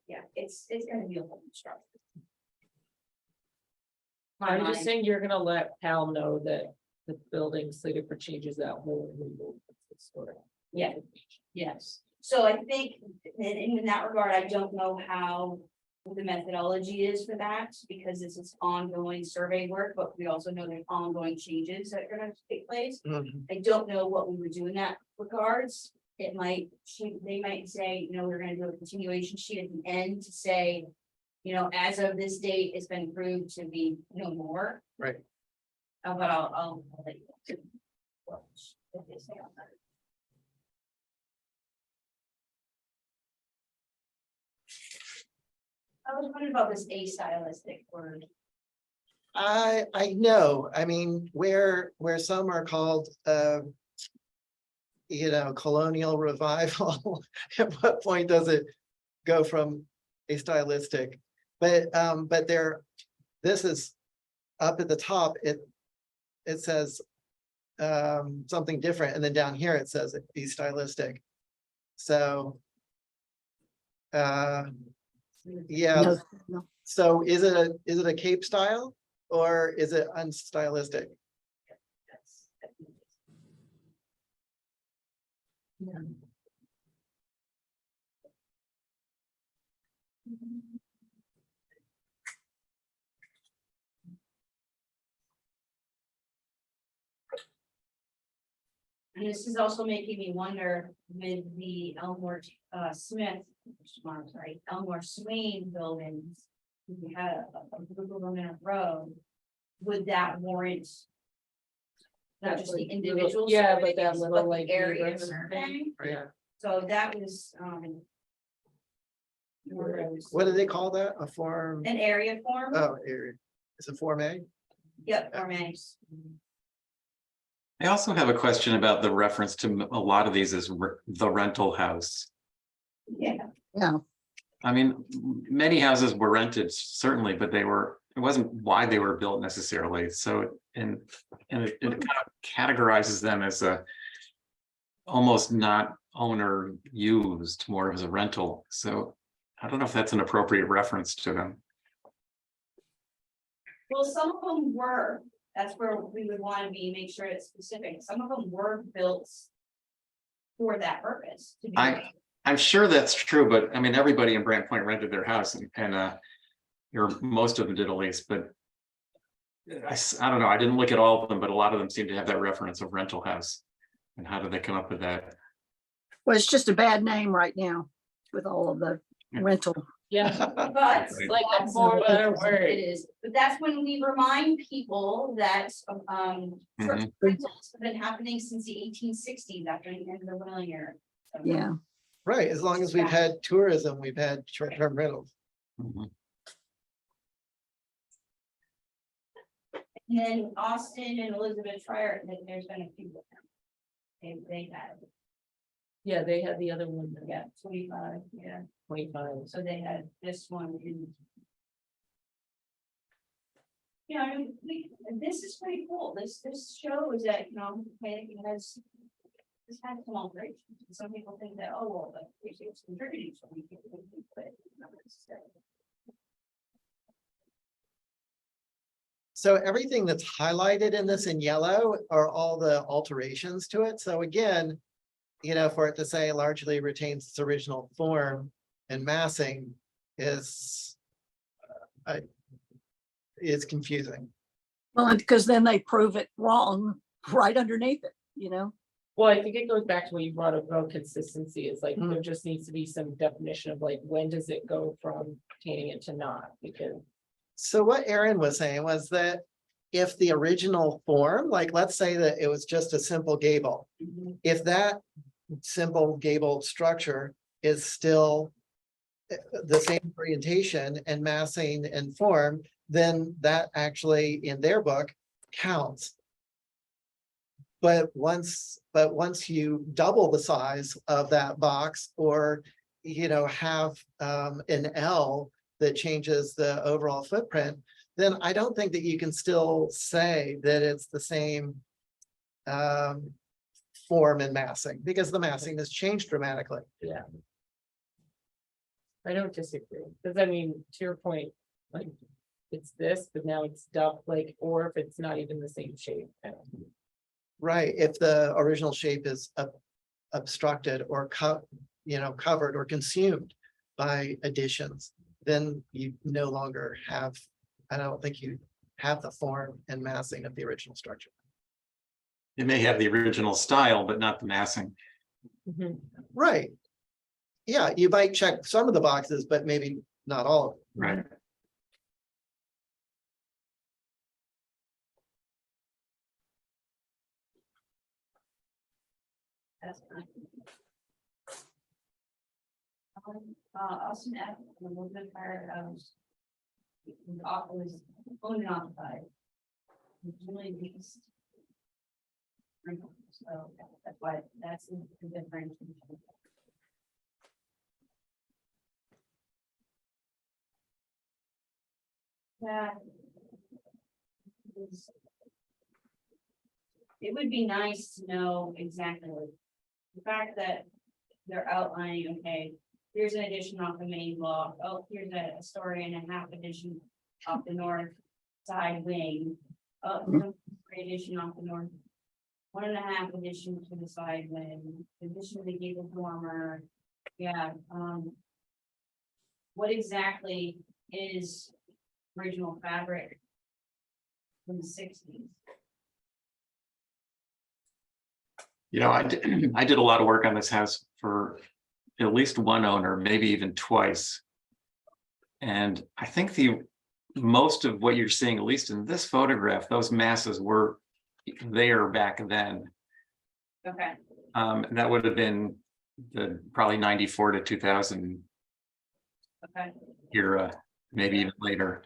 D: yeah, it's gonna be a whole new structure.
E: I'm just saying you're gonna let Pal know that the building slated for changes that whole removal.
D: Yeah. Yes, so I think in that regard, I don't know what the methodology is for that, because this is ongoing survey work, but we also know there's ongoing changes that are gonna take place.
A: Mhm.
D: I don't know what we would do in that regards. They might say, we're gonna do a continuation sheet at the end to say, as of this date, it's been proved to be no more.
A: Right.
D: But I'll let you know. What they say on that. I was wondering about this astylistic word.
A: I know, I mean, where some are called, colonial revival, at what point does it go from a stylistic? But this is up at the top, it says something different, and then down here it says be stylistic. So yeah,
F: No.
A: so is it a Cape style or is it unstylistic?
D: And this is also making me wonder with the Elmore Swain buildings. We had a group of them in a row. Would that warrant? Not just the individual.
E: Yeah, but that
D: surveys,
E: little
D: the
E: like
D: area
E: neighborhood
D: survey.
E: Yeah.
D: So that was,
A: What do they call that? A form?
D: An area form?
A: Oh, area. Is it Form A?
D: Yep, Form A.
C: I also have a question about the reference to a lot of these as the rental house.
D: Yeah.
F: Yeah,
C: I mean, many houses were rented, certainly, but it wasn't why they were built necessarily. So, and it kind of categorizes them as a almost not owner used, more as a rental. So I don't know if that's an appropriate reference to them.
D: Well, some of them were, that's where we would want to be, make sure it's specific. Some of them were built for that purpose. To be
C: I'm sure that's true, but I mean, everybody in Brant Point rented their house and or most of them did at least, but I don't know. I didn't look at all of them, but a lot of them seem to have that reference of rental house. And how did they come up with that?
F: well, it's just a bad name right now with all of the rental.
E: Yeah,
D: But
C: Right.
E: like a
D: that's
E: four letter
D: what
E: word.
D: it is, but that's when we remind people that
C: Mhm.
D: rentals have been happening since the 1860s after the end of the whaling era. So-
F: Yeah,
A: Right, as long as we've had tourism, we've had short-term rentals.
C: Mhm.
D: And then Austin and Elizabeth Fryer, there's been a few of them. They had,
E: Yeah, they had the other one,
D: yeah, 25, yeah,
E: 25.
D: so they had this one in. Yeah, I mean, this is pretty cool, this shows that, it has. This has some alterations, some people think that, oh, well, but it's contributing, so we can, but not necessarily.
A: So everything that's highlighted in this in yellow are all the alterations to it. So again, for it to say largely retains its original form and massing is confusing.
F: well, because then they prove it wrong right underneath it,
E: Well, I think it goes back to what you brought up about consistency. It's like,
A: Mm.
E: there just needs to be some definition of like, when does it go from retaining it to not? Because
A: So what Aaron was saying was that if the original form, like let's say that it was just a simple gable, if that simple gable structure is still the same orientation and massing and form, then that actually in their book counts. But once you double the size of that box or, have an L that changes the overall footprint, then I don't think that you can still say that it's the same form and massing, because the massing has changed dramatically.
E: yeah. I don't disagree, because I mean, to your point, like, it's this, but now it's dubbed, like, or if it's not even the same shape.
A: Right, if the original shape is obstructed or covered or consumed by additions, then you no longer have, I don't think you have the form and massing of the original structure.
C: It may have the original style, but not the massing.
E: Mhm.
A: Right. Yeah, you might check some of the boxes, but maybe not all of them.
C: Right.
D: That's fine. Austin F. and Elizabeth Fryer House. Was owned and occupied. Really leased. So that's why that's the difference. Yeah. It would be nice to know exactly the fact that they're outlining, okay, here's an addition off the main block. Oh, here's a story and a half addition off the north side wing. Oh, here's a addition off the north. 1.5 addition to the side wing, addition to the gable dormer. Yeah, what exactly is original fabric from the 60s?
C: I did a lot of work on this house for at least one owner, maybe even twice. And I think most of what you're seeing, at least in this photograph, those masses were there back then.
D: Okay,
C: And that would have been probably 94 to 2000
D: Okay,
C: here, maybe even later.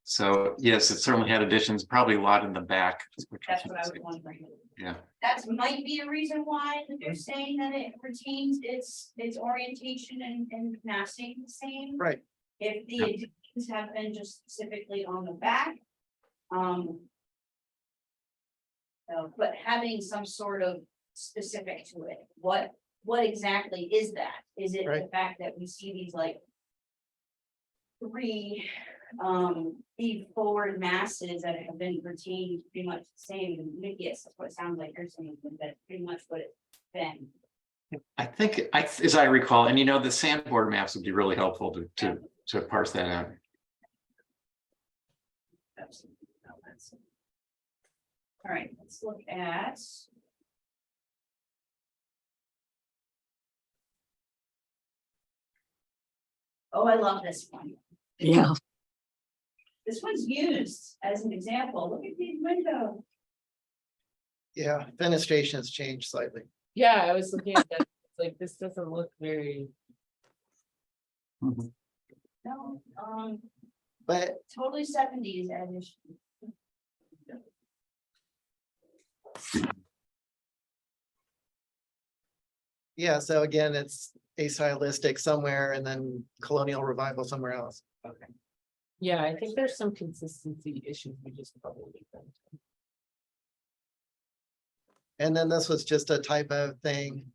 C: So yes, it certainly had additions, probably a lot in the back.
D: that's what I was wondering.
C: Yeah,
D: That might be a reason why they're saying that it retains its orientation and massing the same.
A: Right.
D: If the
C: Yep.
D: additions have been just specifically on the back. So, but having some sort of specific to it, what exactly is that? Is it the
A: Right.
D: fact that we see these like three feed forward masses that have been retained pretty much the same? And yes, that's what it sounds like you're saying, but that's pretty much what it's been.
C: I think, as I recall, and the sandboard maps would be really helpful to parse that out.
D: All right, let's look at. Oh, I love this one.
F: Yeah.
D: This one's used as an example. Look at these windows.
A: Yeah, fenestration has changed slightly.
E: Yeah, I was looking at that, it's like, this doesn't look very,
C: Mhm.
D: No,
A: But
D: totally 70s addition.
A: yeah, so again, it's a stylistic somewhere and then colonial revival somewhere else.
E: yeah, I think there's some consistency issues we just probably.
A: And then this was just a type of thing.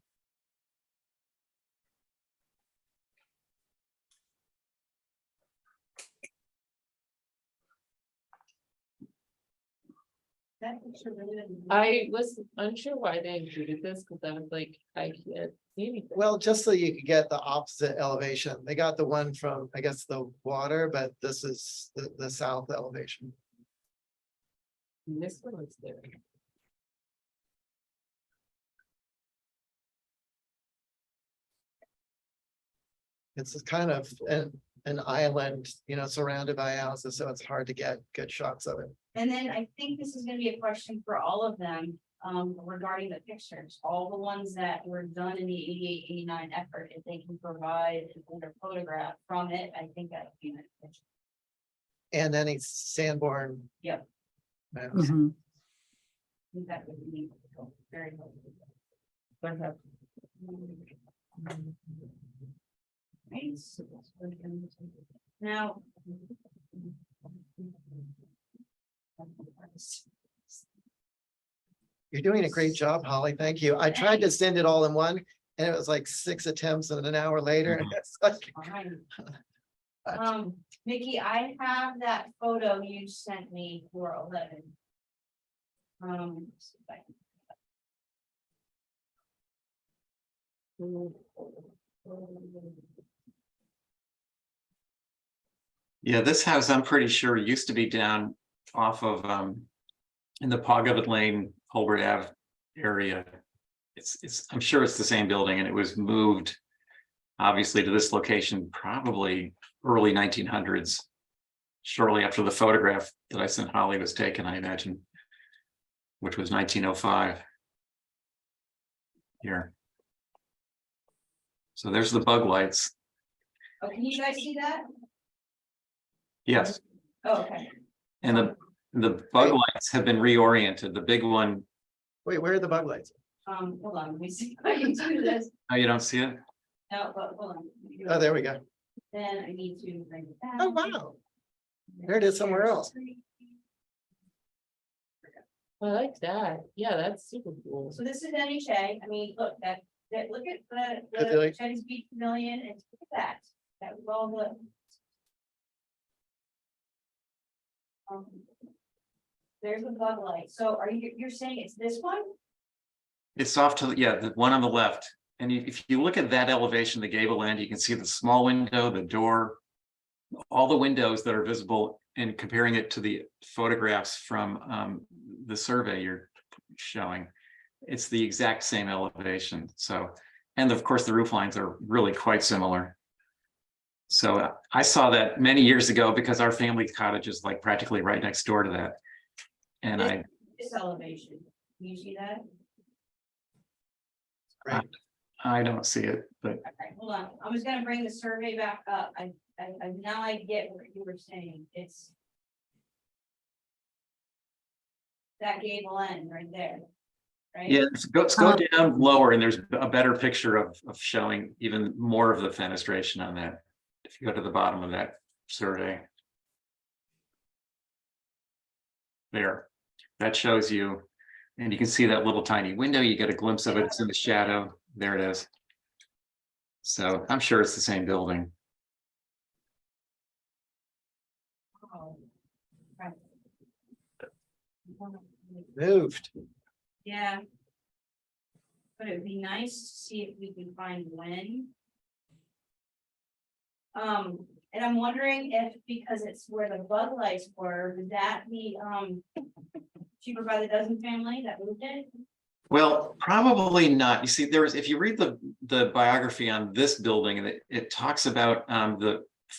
D: That picture really doesn't-
E: I was unsure why they included this, because I was like, I can't see anything.
A: Well, just so you could get the opposite elevation. They got the one from, I guess, the water, but this is the south elevation.
E: And this one was there.
A: It's kind of an island, surrounded by houses, so it's hard to get good shots of it.
D: And then I think this is gonna be a question for all of them, regarding the pictures, all the ones that were done in the 88, 89 effort, if they can provide another photograph from it, I think that would be an addition.
A: And any Sanborn.
D: Yep.
A: maps.
F: Mhm.
D: I think that would be very helpful.
E: Perhaps.
D: Right. Now.
A: You're doing a great job, Holly. Thank you. I tried to send it all in one and it was like 6 attempts and an hour later. And it's like,
D: Fine. Nikki, I have that photo you sent me for 11. See if I can-
C: Yeah, this house, I'm pretty sure, used to be down off of in the Poggavet Lane, Holbert Ave area. I'm sure it's the same building, and it was moved obviously to this location probably early 1900s, shortly after the photograph that I sent Holly was taken, I imagine, which was 1905. Here. So there's the bug lights.
D: Oh, can you guys see that?
C: Yes,
D: Oh, okay.
C: and the bug lights have been reoriented. The big one,
A: wait, where are the bug lights?
D: Hold on, let me see if I can do this.
C: oh, you don't see it?
D: No, but hold on.
A: Oh, there we go.
D: Then I need to bring it back.
A: Oh, wow. There it is somewhere else.
E: I like that. Yeah, that's super cool.
D: So this is NHA. I mean, look, look at the
A: Pavilion.
D: Chinese Beach Pavilion and look at that. That was all the. There's the bug light. So you're saying it's this one?
C: It's off to, the one on the left. And if you look at that elevation, the gable end, you can see the small window, the door, all the windows that are visible, and comparing it to the photographs from the survey you're showing, it's the exact same elevation. So, and of course, the roof lines are really quite similar. So I saw that many years ago because our family cottage is like practically right next door to that. And
D: This elevation. Can you see that?
A: Right.
C: I don't see it, but
D: Okay, hold on, I was gonna bring the survey back up, now I get what you were saying, it's. That gable end right there. Right?
C: yeah, let's go down lower and there's a better picture of showing even more of the fenestration on that. If you go to the bottom of that survey. There, that shows you, and you can see that little tiny window, you get a glimpse of it, it's in the shadow, there it is. So I'm sure it's the same building.
D: Oh, right.
A: Moved.
D: Yeah. But it'd be nice to see if we can find when. And I'm wondering if, because it's where the bug lights were, would that be, cheaper by the dozen family that moved it?
C: Well, probably not. You see, if you read the biography on this building, and it talks about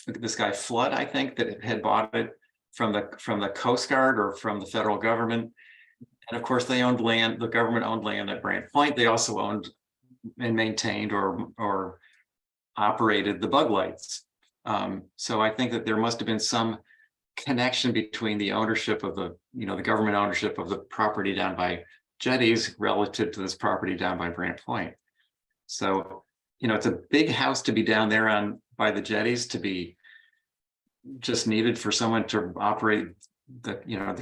C: this guy Flood, I think, that had bought it from the Coast Guard or from the federal government. And of course, they owned land, the government owned land at Brant Point. They also owned and maintained or operated the bug lights. So I think that there must have been some connection between the ownership of the government ownership of the property down by Jetties relative to this property down by Brant Point. So, it's a big house to be down there by the Jetties, to be just needed for someone to operate the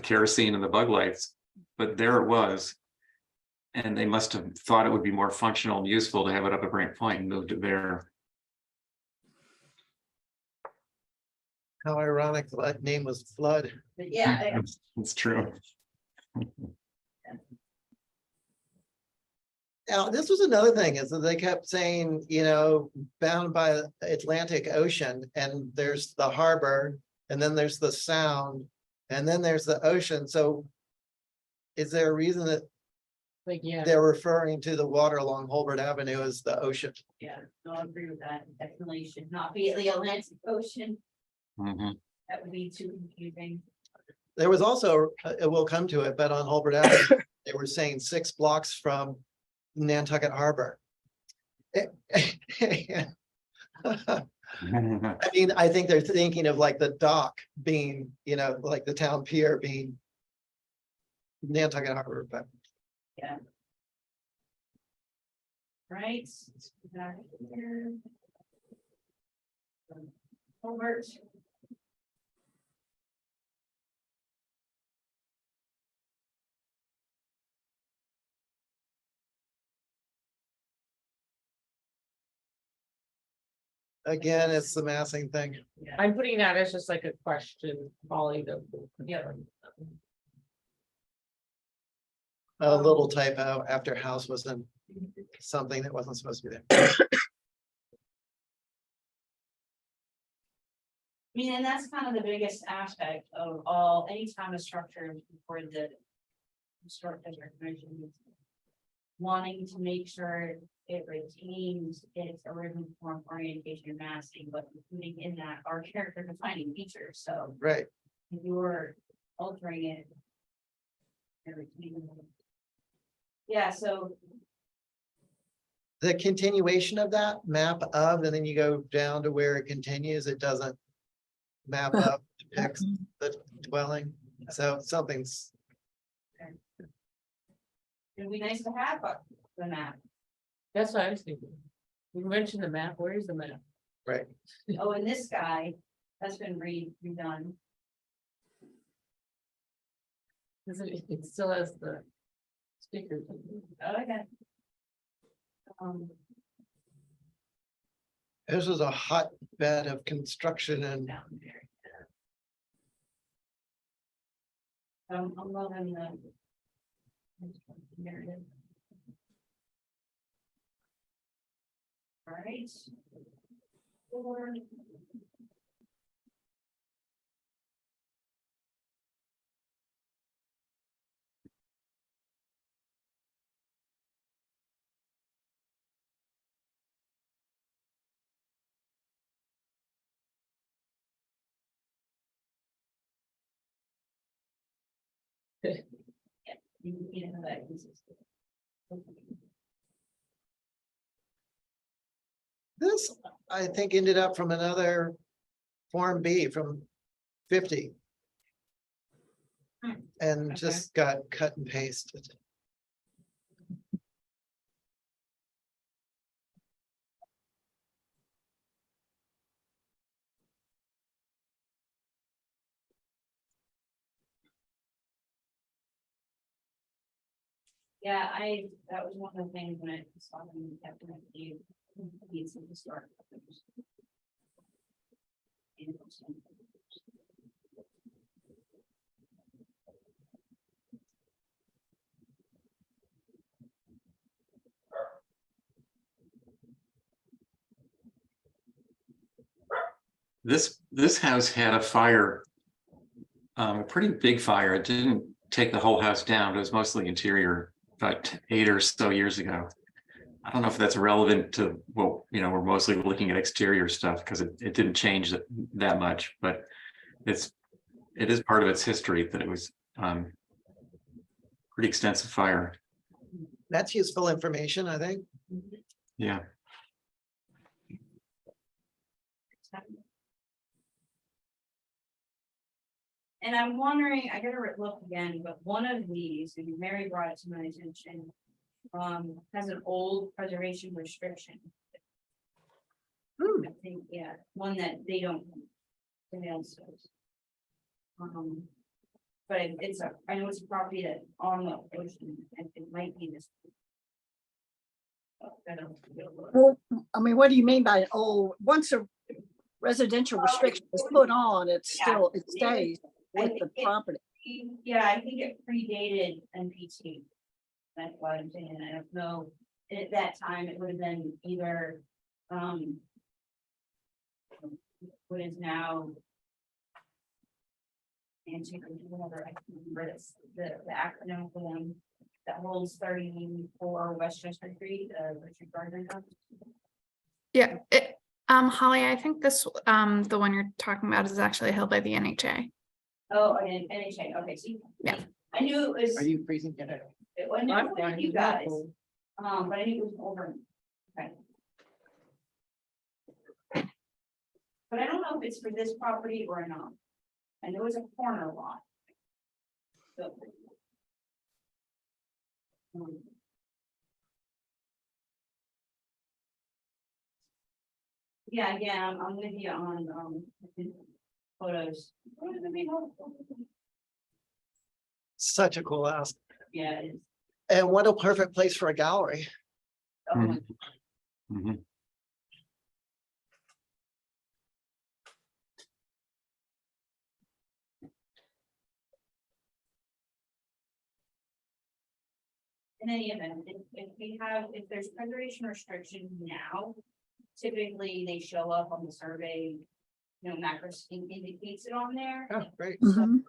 C: kerosene and the bug lights. But there it was. And they must have thought it would be more functional and useful to have it up at Brant Point and moved it there.
A: How ironic that name was Flood.
D: But yeah,
C: It's true.
A: Now, this was another thing, is that they kept saying, bound by the Atlantic Ocean, and there's the harbor, and then there's the sound, and then there's the ocean. So is there a reason that
E: Like, yeah,
A: they're referring to the water along Holbert Avenue as the ocean?
D: yeah, no, I agree with that. Definitely should not be at the Atlantic Ocean.
C: Mhm.
D: That would be too confusing.
A: There was also, it will come to it, but on Holbert Avenue, they were saying 6 blocks from Nantucket Harbor. I mean, I think they're thinking of like the dock being, like the town pier being Nantucket Harbor, but
D: Right? Let's go back here. Colbert.
A: again, it's the massing thing.
E: I'm putting that as just like a question, Polly, that.
A: A little typo after house was in something that wasn't supposed to be there.
D: I mean, and that's kind of the biggest aspect of all, anytime a structure for the historic district commission is wanting to make sure it retains its original form orientation and masking, but including in that our character defining features. So
A: Right.
D: if you're altering it. you're retaining it. Yeah, so
A: The continuation of that map of, and then you go down to where it continues, it doesn't map up, depicts the dwelling. So something's,
D: it'd be nice to have the map.
E: That's what I was thinking. You mentioned the map, where is the map?
A: right.
D: Oh, and this guy, that's been redone.
E: It still has the sticker.
D: Okay.
A: This was a hotbed of construction and
D: Down there. I'm loving the. There it is. All right. Four. Yeah, you know that.
A: This, I think, ended up from another Form B from 50. And
E: Okay.
A: just got cut and pasted.
D: Yeah, that was one of the things when I saw them kept them, you need some historic. pictures.
C: This house had a fire. A pretty big fire. It didn't take the whole house down. It was mostly interior about 8 or so years ago. I don't know if that's relevant to what, we're mostly looking at exterior stuff because it didn't change that much, but it is part of its history that it was pretty extensive fire.
A: That's useful information, I think.
C: Yeah.
D: And I'm wondering, I gotta look again, but one of these, and Mary brought it to my attention, has an old preservation restriction. I think, yeah, one that they don't. But I know it's a property that on the ocean, and it might be this. I don't know.
F: Well, I mean, what do you mean by, once a residential restriction is put on, it stays with the property.
D: Yeah, I think it predated NPT. That's what I'm saying. I don't know. At that time, it would have been either, what is now. Antiquity, whatever, I can remember this, the acronym for them that holds 34 Westchester Street, Richard Gardner.
B: Yeah, Holly, I think this, the one you're talking about is actually held by the NHA.
D: Oh, and NHA, okay, see.
B: Yeah.
D: I knew it was.
A: Are you freezing it?
D: It wasn't
E: I'm
D: with
E: fine
D: you
E: with that.
D: guys, but I knew it was over. Okay. But I don't know if it's for this property or not. I know it's a corner lot. So. Yeah, I'm with you on, photos. What is it made of?
A: Such a cool house.
D: Yeah, it is.
A: And what a perfect place for a gallery.
D: Oh, my-
C: Mhm.
D: In any event, if there's preservation restriction now, typically they show up on the survey. Macro indicates it on there.
A: Oh, great.
F: Mhm.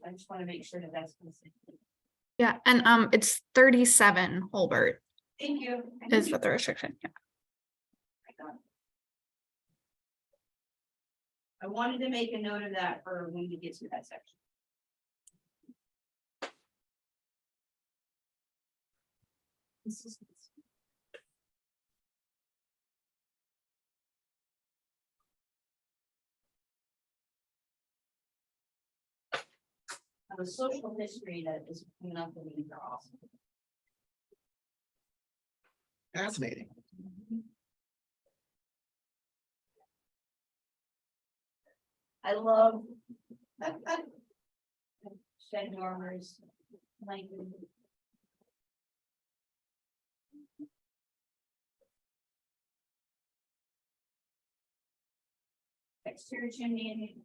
D: I just want to make sure that that's consistent.
B: Yeah, and it's 37 Holbert
D: Thank you.
B: is what the restriction. Yeah.
D: I wanted to make a note of that for when we get to that section. The social history that is coming up in these are awesome.
A: Fascinating.
D: I love shed dormers, like. Exterior chimney.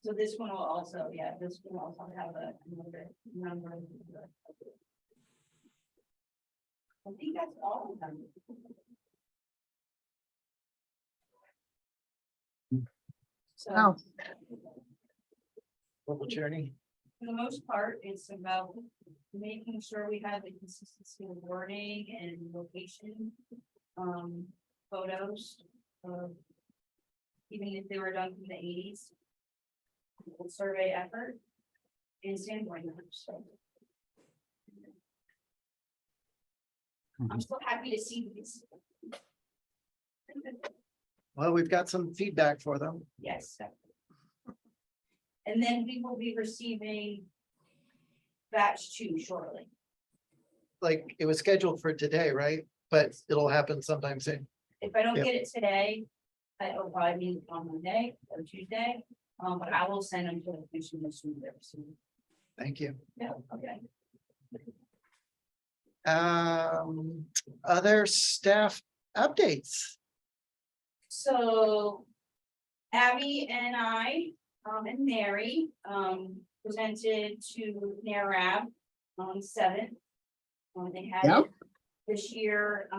D: So this one will also, this will also have another number. I think that's all of them. So.
F: Oh.
A: Little journey.
D: For the most part, it's about making sure we have the consistency of wording and location. Photos, even if they were done from the 80s. Survey effort and standpoint. So. I'm so happy to see these.
A: Well, we've got some feedback for them.
D: Yes. And then we will be receiving batch 2 shortly.
A: Like, it was scheduled for today, right? But it'll happen sometime soon.
D: If I don't
A: Yep.
D: get it today, it'll probably be on Monday or Tuesday. But I will send them to the commission as soon as they're received.
A: Thank you.
D: Yeah, okay.
A: Other staff updates.
D: So Abby and I, and Mary, presented to NARAB on 7th. They had
F: Yep.
D: it this year,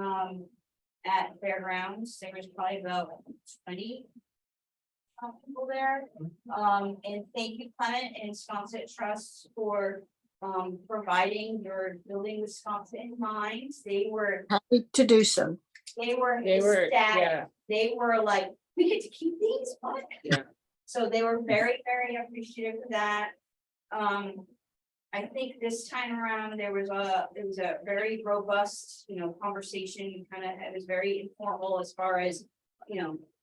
D: at Fairgrounds. There was probably about 20 people there. And thank you, Clement and Wisconsin Trust, for providing your Building Wisconsin minds. They were
F: Happy to do so.
E: They were,
D: ecstatic.
E: yeah,
D: They were like, we get to keep these, what?
E: Yeah.
D: So they were very, very appreciative of that. I think this time around, it was a very robust, conversation, it was very informal as far as,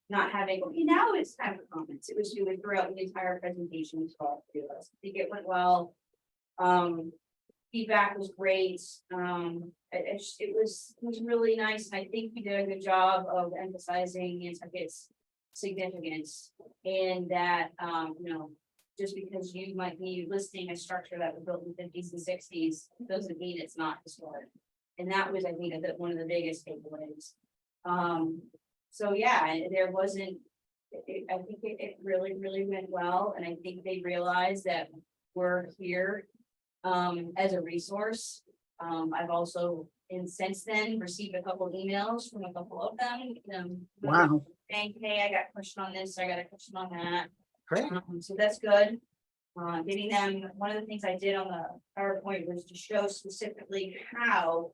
D: not having, okay, now it's time for comments. It was throughout the entire presentation as well. I think it went well. Feedback was great. It was really nice. And I think we did a good job of emphasizing Nantucket's significance, and that, just because you might be listing a structure that was built in the 50s and 60s, doesn't mean it's not historic. And that was, I think, one of the biggest takeaways. So yeah, there wasn't, I think it really, really went well. And I think they realized that we're here as a resource. I've also, since then, received a couple emails from a couple of them.
F: Wow.
D: Saying, hey, I got a question on this, I got a question on that.
A: Great.
D: So that's good. Getting them, one of the things I did on the PowerPoint was to show specifically how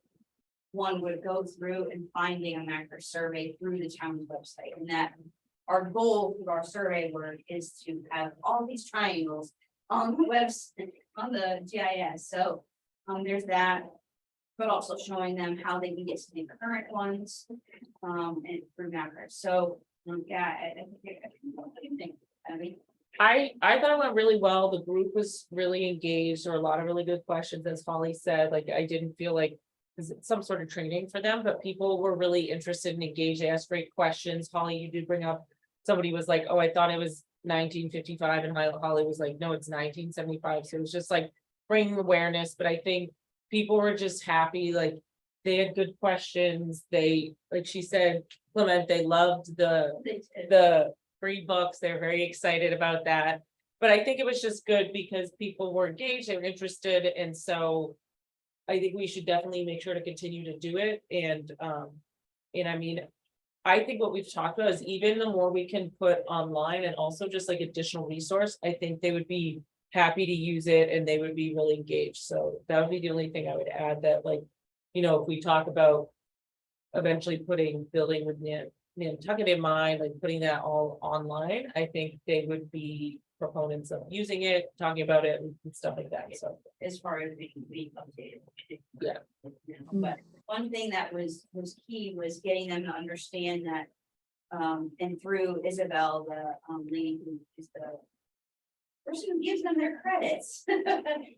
D: one would go through and finding a macro survey through the town's website. And that our goal through our survey work is to have all these triangles on the website, on the GIS. So there's that, but also showing them how they can get to the current ones and through macros. So yeah, I think what do you think, Abby?
E: I thought it went really well. The group was really engaged. There were a lot of really good questions, as Holly said. Like, I didn't feel like some sort of training for them, but people were really interested and engaged. They asked great questions. Holly, you did bring up, somebody was like, oh, I thought it was 1955, and Holly was like, no, it's 1975. So it was just like bringing awareness. But I think people were just happy, like they had good questions. They, like she said, Clement, they loved the free books. They're very excited about that. But I think it was just good because people were engaged, they were interested. And so I think we should definitely make sure to continue to do it. And I mean, I think what we've talked about is even the more we can put online and also just like additional resource, I think they would be happy to use it and they would be really engaged. So that would be the only thing I would add, that like, if we talk about eventually putting building with Nantucket in mind, like putting that all online, I think they would be proponents of using it, talking about it and stuff like that. So
D: As far as being updated.
E: Yeah.
D: But one thing that was key was getting them to understand that, and through Isabel, the lady who is the person who gives them their credits.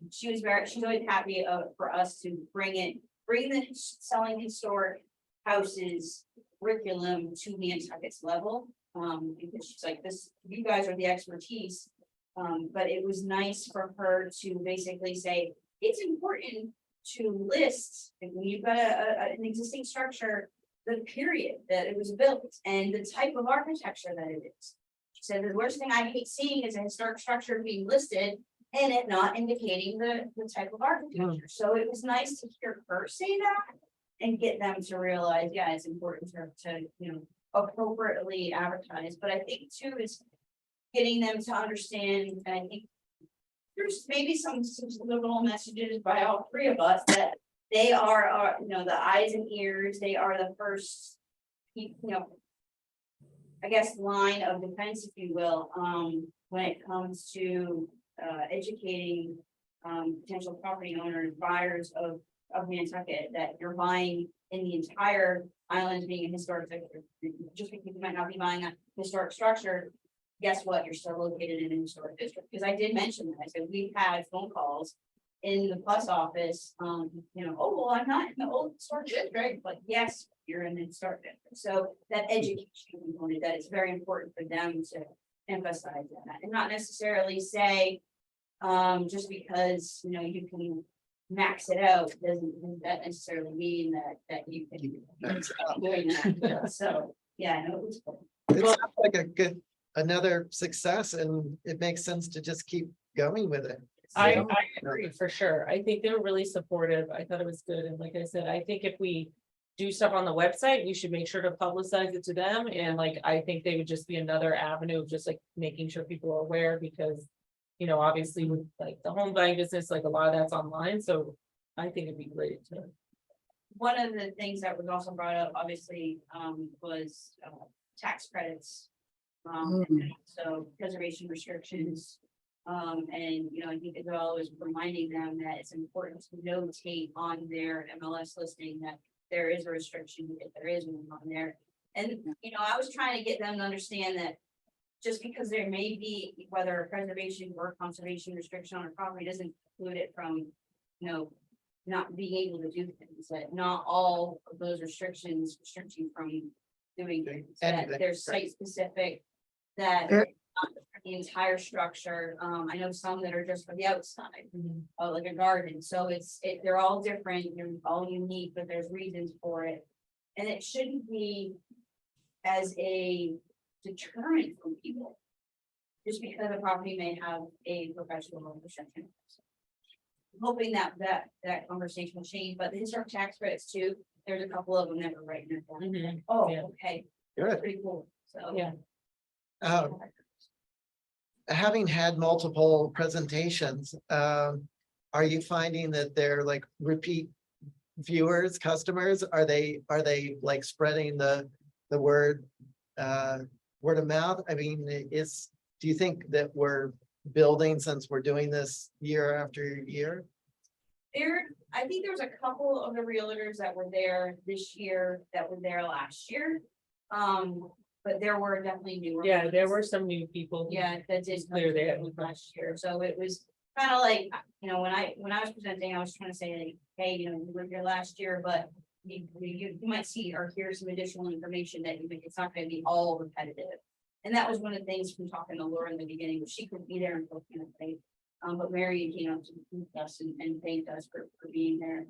D: She's always happy for us to bring the selling historic houses curriculum to Nantucket's level. Because she's like, this, you guys are the expertise. But it was nice for her to basically say, it's important to list, when you've got an existing structure, the period that it was built and the type of architecture that it is. She said, the worst thing I hate seeing is a historic structure being listed and it not indicating the type of architecture. So it was nice to hear her say that and get them to realize, yeah, it's important to appropriately advertise. But I think too is getting them to understand, and I think there's maybe some little messages by all three of us that they are the eyes and ears. They are the first, I guess, line of defense, if you will, when it comes to educating potential property owners, buyers of of Nantucket, that you're buying in the entire island being a historic sector. Just because you might not be buying a historic structure, guess what? You're still located in a historic district. Because I did mention that. I said, we've had phone calls in the plus office, you know, oh, well, I'm not in the old historic district, but yes, you're in the historic district. So that education component, that it's very important for them to emphasize that and not necessarily say, just because, you know, you can max it out, doesn't that necessarily mean that you can.
A: Max
D: doing that. So, yeah, no, it was cool.
A: It sounds like a good, another success, and it makes sense to just keep going with it.
E: I
A: So,
E: agree for sure. I think they were really supportive. I thought it was good. And like I said, I think if we do stuff on the website, we should make sure to publicize it to them. And like, I think they would just be another avenue of just like making sure people are aware because, you know, obviously with like the home buying business, like a lot of that's online. So I think it'd be great to.
D: One of the things that was also brought up, obviously, was tax credits. And so preservation restrictions. And, you know, I think as well as reminding them that it's important to notate on their MLS listing that there is a restriction, if there is one on there. And, you know, I was trying to get them to understand that just because there may be, whether a preservation or conservation restriction on a property doesn't include it from, you know, not being able to do things, that not all of those restrictions restrict you from doing things, that
A: Anything,
D: there's
A: right.
D: site specific, that
F: There-
D: the entire structure, I know some that are just for the outside, like a garden, so they're all different, they're all unique, but there's reasons for it. And it shouldn't be as a deterrent for people. Just because a property may have a professional restriction. I'm hoping that conversation will change, but the historic tax credits too, there's a couple of them that were right in there. Oh,
E: Yeah.
D: okay,
A: Good.
D: pretty cool, so.
E: Yeah.
A: Having had multiple presentations, are you finding that they're like repeat viewers, customers? Are they like spreading the word, word of mouth? I mean, do you think that we're building since we're doing this year after year?
D: I think there was a couple of the realtors that were there this year that were there last year. But there were definitely newer.
E: Yeah, there
D: ones.
E: were some new people.
D: Yeah, that did
E: Clear
D: clear
E: that.
D: that last year, so it was kind of like, you know, when I was presenting, I was trying to say, like, hey, you know, you were here last year, but. You might see or hear some additional information that it's not gonna be all repetitive. And that was one of the things from talking to Laura in the beginning, she couldn't be there until kind of late. But Mary came up to meet us and thanked us for being there.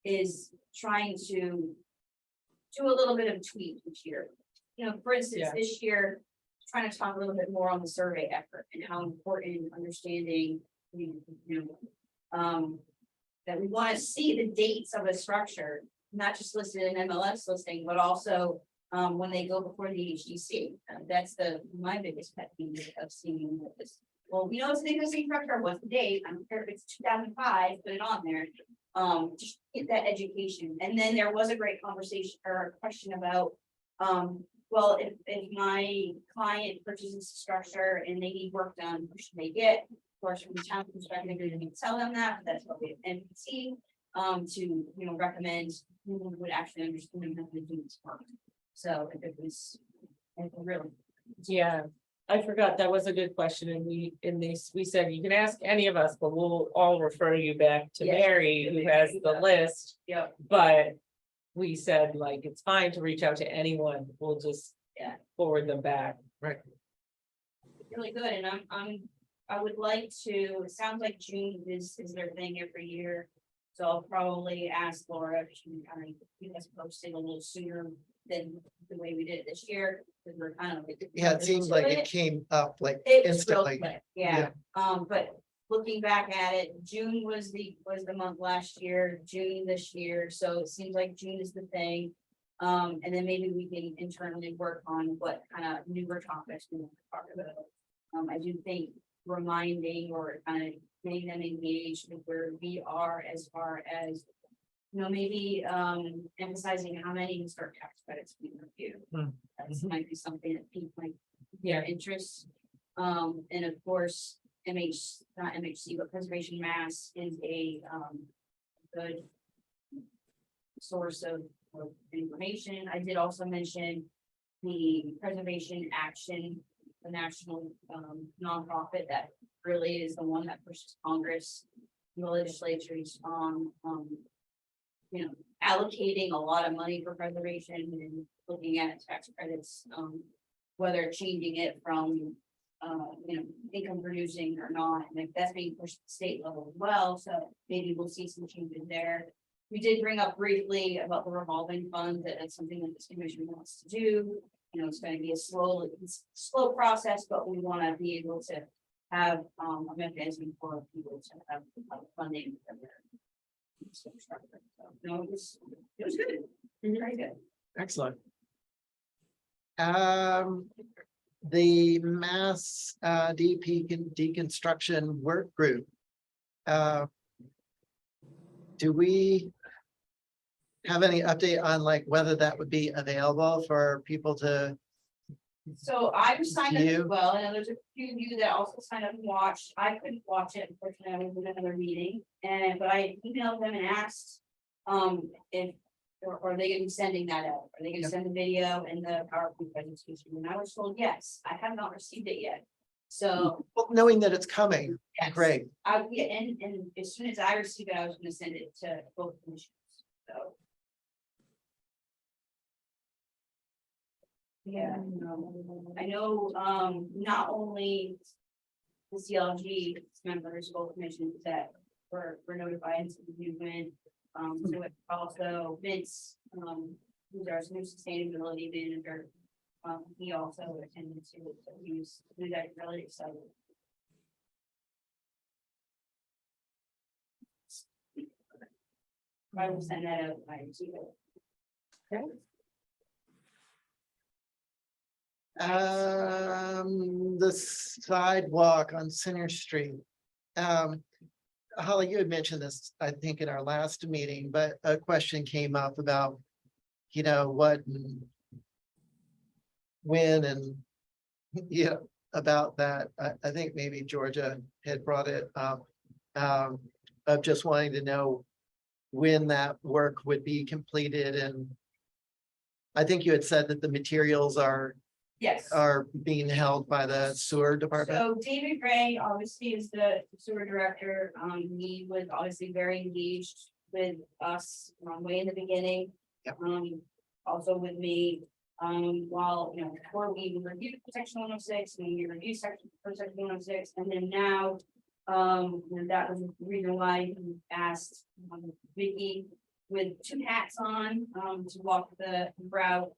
D: Is trying to do a little bit of tweak each year. You know, for instance,
E: Yeah.
D: this year, trying to talk a little bit more on the survey effort and how important understanding, you know, that we want to see the dates of a structure, not just listed in MLS listing, but also when they go before the HDC. That's my biggest pet peeve of seeing this. Well, you know, it's the existing structure, what's the date? I don't care if it's 2005, put it on there. Just get that education. And then there was a great conversation or a question about, well, if my client purchases a structure and they need work done, who should they get? Of course, from the town perspective, we didn't tell them that, but that's what we have NPC to, you know, recommend who would actually understand how to do this work. So it was really.
E: Yeah, I forgot. That was a good question. And we said, you can ask any of us, but we'll all refer you back to
D: Yes.
E: Mary, who has the list.
D: Yeah.
E: But we said, like, it's fine to reach out to anyone. We'll just
D: Yeah.
E: forward them back.
D: Really good, and I would like to, it sounds like June is their thing every year. So I'll probably ask Laura if she can kind of keep us posted a little sooner than the way we did it this year, because we're kind of.
A: Yeah, it seems like it came up like
D: It's real
A: instantly.
D: quick, yeah, but looking back at it, June was the month last year, June this year, so it seems like June is the thing. And then maybe we can internally work on what kind of newer topics we want to talk about. I do think reminding or kind of getting them engaged with where we are as far as, you know, maybe emphasizing how many historic tax credits we review. That might be something that piques their interest. And of course, not MHC, but Preservation Mass is a good source of information. I did also mention the Preservation Action, the national nonprofit that really is the one that pushes Congress, the legislatures on, you know, allocating a lot of money for preservation and looking at tax credits, whether changing it from, you know, income producing or not, and if that's being pushed at the state level as well, so maybe we'll see some changes there. We did bring up briefly about the revolving fund, that it's something that this commission wants to do. You know, it's gonna be a slow process, but we wanna be able to have a mechanism for people to have funding for their. So, no, it was good, very good.
A: Excellent. The mass DP deconstruction work group. Do we have any update on like whether that would be available for people to?
D: So I was signed up as
A: You?
D: well, and there's a few of you that also signed up and watched. I couldn't watch it, unfortunately, I was in another meeting, but I emailed them and asked. If, or are they gonna be sending that out? Are they gonna
A: Yep.
D: send the video and the PowerPoint presentation? And I was told, yes, I have not received it yet. So,
A: Well, knowing that it's coming,
D: yes,
A: great.
D: yeah, and as soon as I receive it, I was gonna send it to both commissions, so. Yeah, I know, not only the CLG members, both commissions that were notified to the win. So it also Vince, who's our new sustainability manager. He also attended to it, so he was really excited. I will send that out by email.
A: The sidewalk on Center Street. Holly, you had mentioned this, I think, in our last meeting, but a question came up about, you know, what and when and, yeah, about that. I think maybe Georgia had brought it up, of just wanting to know when that work would be completed. And I think you had said that the materials are
D: Yes.
A: being held by the sewer department.
D: So David Gray obviously is the sewer director. He was obviously very engaged with us way in the beginning.
A: Yep.
D: Also with me, while, you know, before we reviewed section 106, and we reviewed section 106, and then now, and that was the reason why he asked Vicky with two hats on, to walk the route,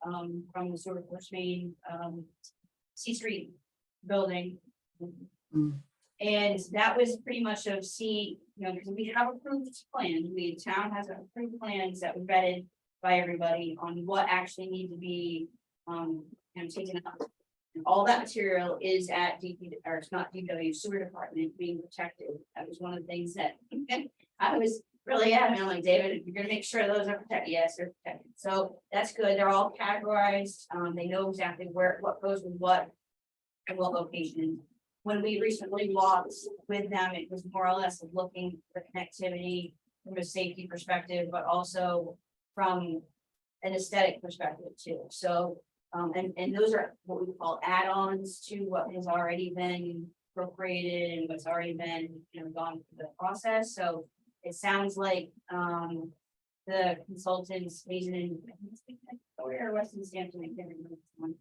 D: from the sort of First Main, C Street building.
F: Mm.
D: And that was pretty much of you know, because we have approved plans, town has approved plans that were vetted by everybody on what actually needs to be, you know, taken up. And all that material is at DP, or it's not DPW sewer department being protected. That was one of the things that I was really adamant, like, David, you're gonna make sure those are protected. Yes, they're protected. So that's good. They're all categorized. They know exactly what goes with what and what location. When we recently walked with them, it was more or less looking for connectivity from a safety perspective, but also from an aesthetic perspective too. So, and those are what we call add-ons to what has already been appropriated and what's already been, you know, gone through the process. So it sounds like, the consultants, Hazen and or Weston Sampson, I can't remember which one.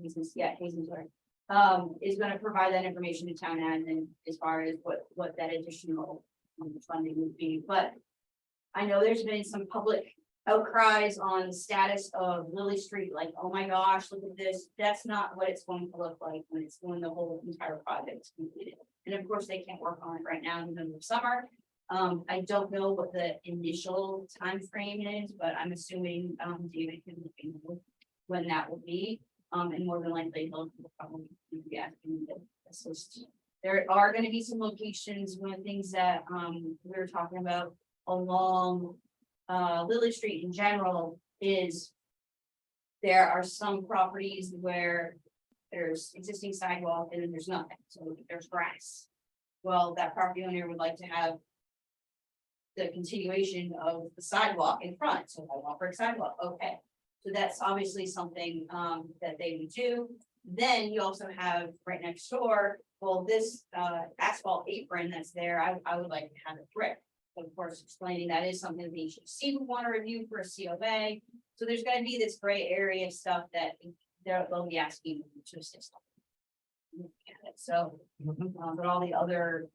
D: Hazen's right. Is gonna provide that information to town admin as far as what that additional funding would be, but I know there's been some public outcries on the status of Lily Street, like, oh my gosh, look at this. That's not what it's going to look like when the whole entire project is completed. And of course, they can't work on it right now in the middle of summer. I don't know what the initial time frame is, but I'm assuming David can look into when that will be. And more than likely he'll probably be asking to assist. There are going to be some locations, one of the things that we were talking about along Lily Street in general is there are some properties where there's existing sidewalk and then there's nothing, so there's grass. Well, that property owner would like to have the continuation of the sidewalk in front, so I offer a sidewalk, okay. So that's obviously something that they would do. Then you also have right next door, well, this asphalt apron that's there, I would like to have it brick. Of course, explaining that is something the HDC would want to review for a COA. So there's gonna be this gray area stuff that they'll be asking to assist. So, but all the other,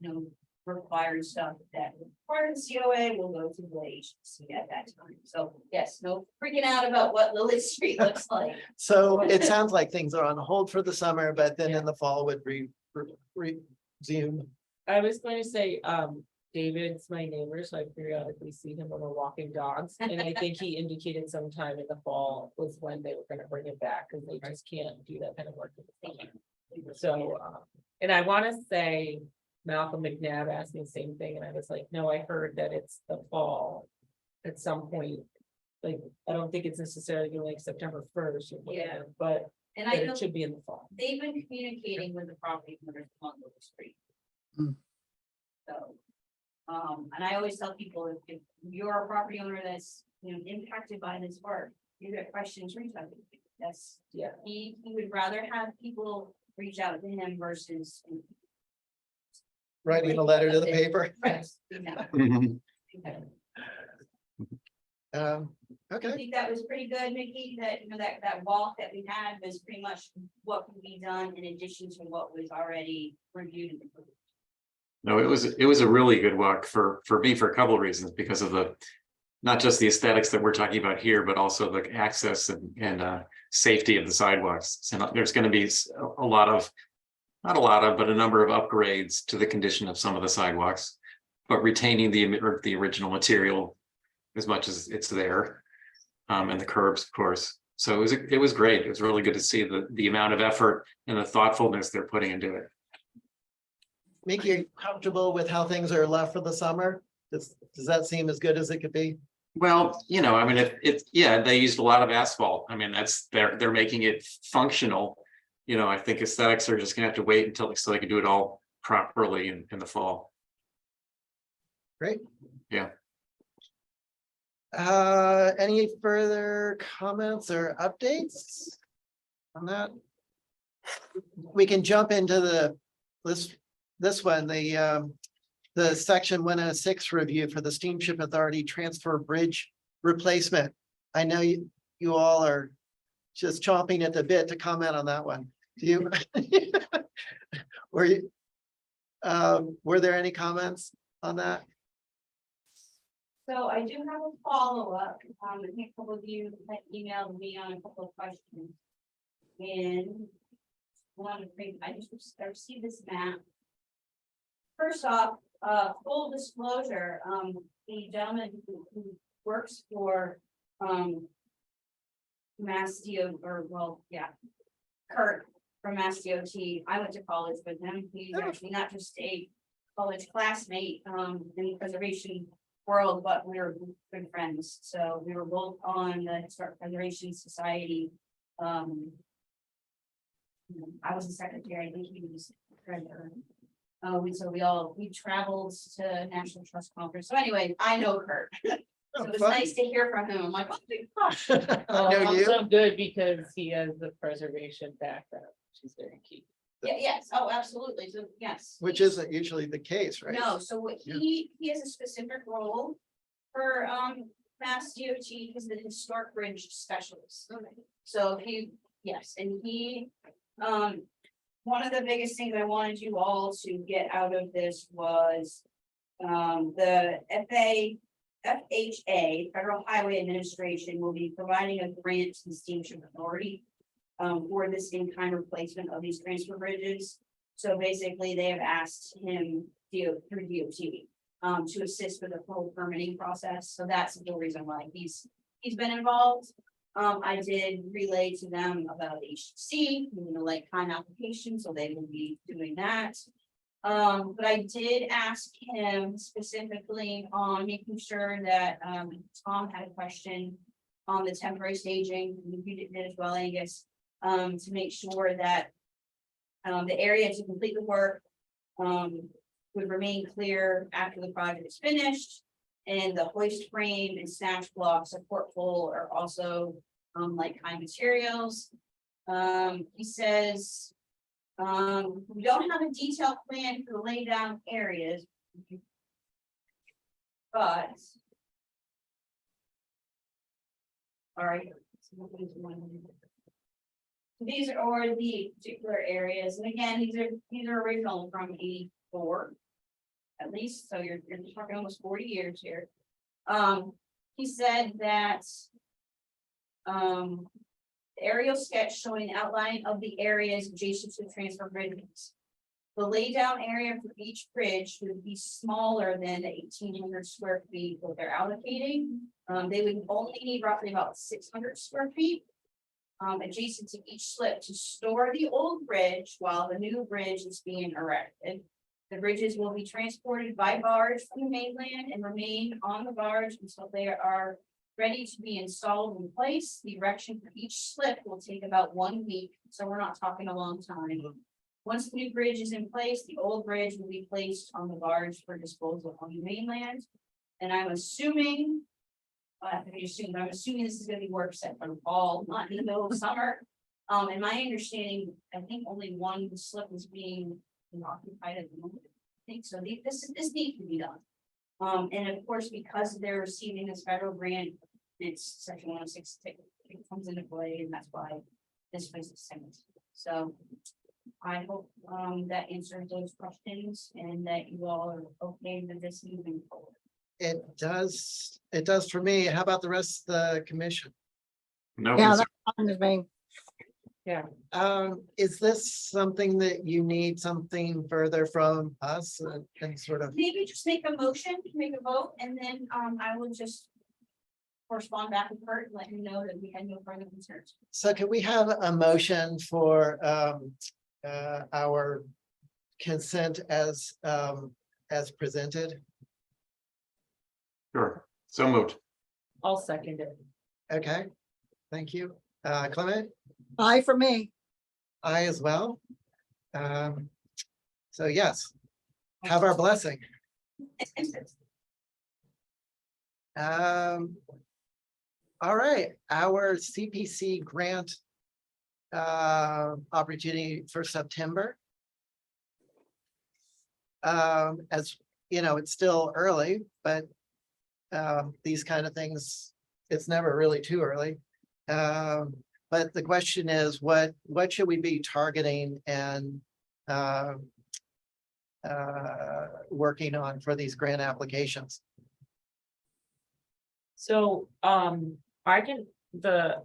D: required stuff that require the COA will go to the HDC at that time. So yes, no freaking out about what Lily Street looks like.
A: So it sounds like things are on hold for the summer, but then in the fall would resume.
E: I was going to say, David's my neighbor, so I periodically see him when we're walking dogs, and I think he indicated sometime in the fall was when they were gonna bring it back, because they just can't do that kind of work. So, and I wanna say Malcolm McNabb asked me the same thing, and I was like, no, I heard that it's the fall at some point. Like, I don't think it's necessarily like September 1st or whatever, but
D: And
E: that
D: I know
E: it should be in the fall.
D: they've been communicating with the property owners on Lily Street.
F: Hmm.
D: So, and I always tell people, if you're a property owner that's, impacted by this work, you get questions, reach out to me. That's,
E: Yeah.
D: he would rather have people reach out to him versus.
A: Writing a letter to the paper.
D: Right, yeah.
C: Mhm.
D: I
A: Okay,
D: think that was pretty good, Mickey, that, that walk that we had was pretty much what could be done in addition to what was already reviewed. and approved.
C: No, it was a really good walk for me for a couple of reasons, because of the, not just the aesthetics that we're talking about here, but also the access and safety of the sidewalks. So there's going to be a lot of, not a lot of, but a number of upgrades to the condition of some of the sidewalks, but retaining the original material as much as it's there, and the curbs, of course. So it was great. It was really good to see the amount of effort and the thoughtfulness they're putting into it.
A: Mickey, are you comfortable with how things are left for the summer? Does that seem as good as it could be?
C: Well, I mean, yeah, they used a lot of asphalt. I mean, they're making it functional. I think aesthetics are just gonna have to wait until so they can do it all properly in the fall.
A: Great.
C: Yeah.
A: Any further comments or updates on that? We can jump into this one, the section 106 review for the Steamship Authority Transfer Bridge replacement. I know you all are just chomping at the bit to comment on that one. Do you? Were there any comments on that?
D: So I do have a follow-up. I think a couple of you had emailed me on a couple of questions. And I just received this map. First off, full disclosure, the gentleman who works for Mass DOT, Kurt from Mass DOT. I went to college with him. He's actually not just a college classmate in the preservation world, but we were good friends. So we were both on the Historic Preservation Society. I was the secretary, I think he was treasurer. We traveled to National Trust Conference. So anyway, I know Kurt. So it was nice to hear from him. I'm like, oh my gosh.
A: I know you.
E: Also good because he has the preservation background, which is very key.
D: Yeah, yes, oh, absolutely. So yes.
A: Which isn't usually the case, right?
D: No, so what he has a specific role for Mass DOT, he's the historic bridge specialist. So yes, and he one of the biggest things I wanted you all to get out of this was the FHA, Federal Highway Administration, will be providing a grant to the Steamship Authority for this in-kind replacement of these transfer bridges. So basically, they have asked him through DOT to assist with the full permitting process. So that's the reason why he's been involved. I did relay to them about HC, like kind application, so they will be doing that. But I did ask him specifically on making sure that Tom had a question on the temporary staging, you did as well, Angus, to make sure that the area to complete the work would remain clear after the project is finished. And the hoist frame and snatch block support pole are also like kind materials. He says, we don't have a detailed plan for the lay down areas. But. All right. These are the particular areas, and again, these are original from '84. At least, so you're talking almost 40 years here. He said that. The aerial sketch showing the outline of the areas adjacent to the transfer bridges. The laydown area for each bridge would be smaller than the 1,800 square feet that they're allocating. They would only need roughly about 600 square feet. Adjacent to each slip to store the old bridge while the new bridge is being erected. The bridges will be transported by barge from the mainland and remain on the barge until they are ready to be installed in place. The erection for each slip will take about 1 week, so we're not talking a long time. Once the new bridge is in place, the old bridge will be placed on the barge for disposal on the mainland. And I'm assuming, I'm assuming this is gonna be work set for the fall, not in the middle of summer. And my understanding, I think only one slip is being occupied at the moment. I think so. This needs to be done. And of course, because they're receiving this federal grant, it's section 106 comes into play, and that's why this place is sent. So I hope that answers those questions and that you all are okay with this moving forward.
A: It does for me. How about the rest of the commission?
C: No,
F: Yeah,
C: concern.
F: that's fine with me.
A: Is this something that you need something further from us and sort of,
D: Maybe just make a motion, make a vote, and then I will just correspond back with Kurt and let you know that we had no further concerns.
A: so can we have a motion for our consent as presented?
C: Sure, so moved.
E: I'll second it.
A: Okay, thank you. Clement,
F: Bye for me.
A: I as well. So yes, have our blessing. All right, our CPC grant opportunity for September. As you know, it's still early, but these kind of things, it's never really too early. But the question is, what should we be targeting and working on for these grant applications?
E: So, I can, the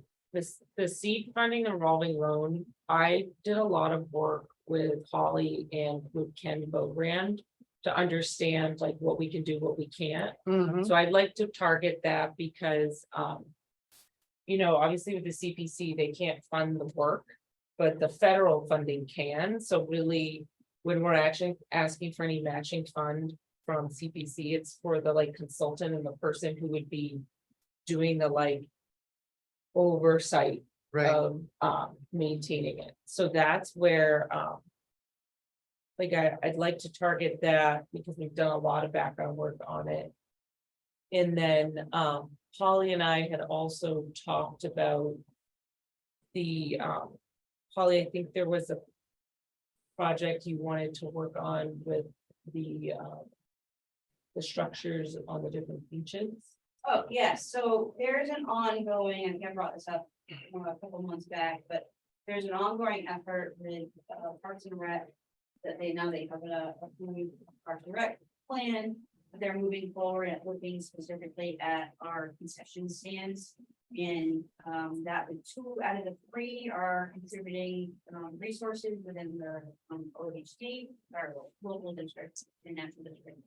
E: seed funding and revolving loan, I did a lot of work with Holly and with Ken Bogrand to understand like what we can do, what we can't.
A: Mhm.
E: So I'd like to target that because, you know, obviously with the CPC, they can't fund the work, but the federal funding can. So really, when we're actually asking for any matching fund from CPC, it's for the like consultant and the person who would be doing the like oversight
A: Right,
E: of maintaining it. So that's where like I'd like to target that because we've done a lot of background work on it. And then Holly and I had also talked about the Holly, I think there was a project you wanted to work on with the structures on the different beaches.
D: Oh, yes, so there's an ongoing, I think I brought this up a couple months back, but there's an ongoing effort with Parks and Rec. That they have a Parks and Rec plan, but they're moving forward and looking specifically at our concession stands. And that the 2 out of the 3 are contributing resources within the OHD, or local districts and national district.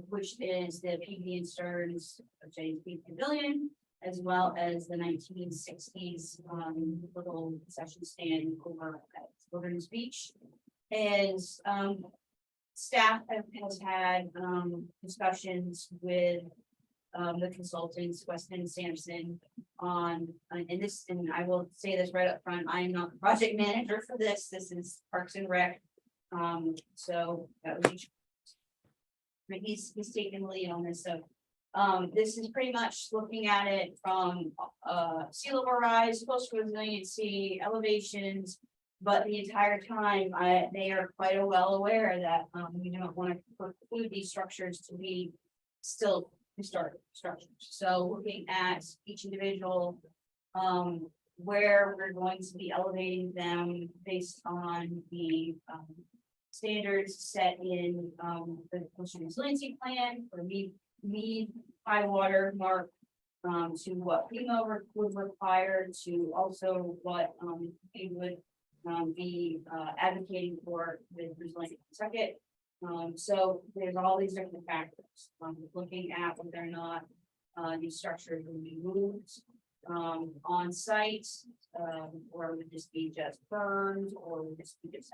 D: Which is the PV and Stearns JP Pavilion, as well as the 1960s little concession stand over at Wilderness Beach. And staff has had discussions with the consultants, Weston and Sampson, on and this, and I will say this right up front, I am not the project manager for this. This is Parks and Rec. So that would be he's taken the lead on this, so. This is pretty much looking at it from, sea level rise, coastal resiliency, elevations. But the entire time, they are quite well aware that, we don't want to preclude these structures to be still historic structures. So looking at each individual, where we're going to be elevating them based on the, standards set in, the coastal resiliency plan for mean high water mark, to what FEMA would require, to also what, we would, be, advocating for with Resilient Nantucket. So there's all these different factors, looking at whether or not, these structures will be moved, on site, or would this be just burned, or would this be just,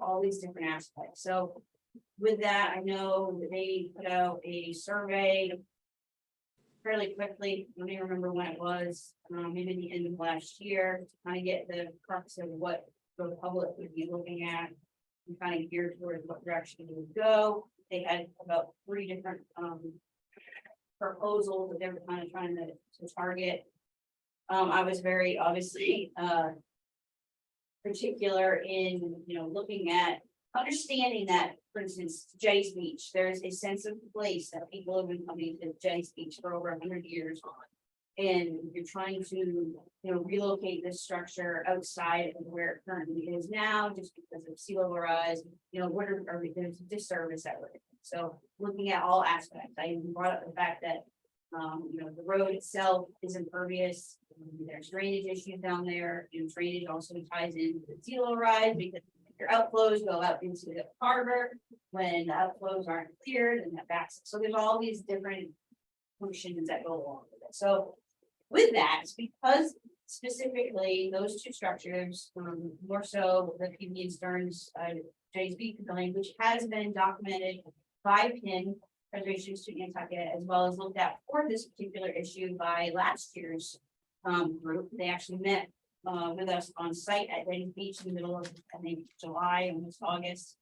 D: all these different aspects. So with that, I know that they put out a survey fairly quickly. I don't even remember when it was, maybe the end of last year, to kind of get the crux of what the public would be looking at and kind of geared towards what direction it would go. They had about 3 different proposals that they were kind of trying to target. I was very obviously particular in, looking at understanding that, for instance, Jay's Beach, there's a sense of place that people have been coming to Jay's Beach for over 100 years on. And you're trying to, relocate this structure outside of where it currently is now, just because of sea level rise, what are we doing to disservice that way? So looking at all aspects, I even brought up the fact that, the road itself is impervious. There's drainage issues down there, and drainage also ties into the sea level rise, because your outflows go out into the harbor. When the outflows aren't cleared, and that backs. So there's all these different functions that go along with it. So with that, because specifically those 2 structures, more so the PV and Stearns, Jay's Beach Pavilion, which has been documented by PIN, Preservation Institute Nantucket, as well as looked at for this particular issue by last year's group. They actually met with us on site at Jay's Beach in the middle of, I think, July, almost August.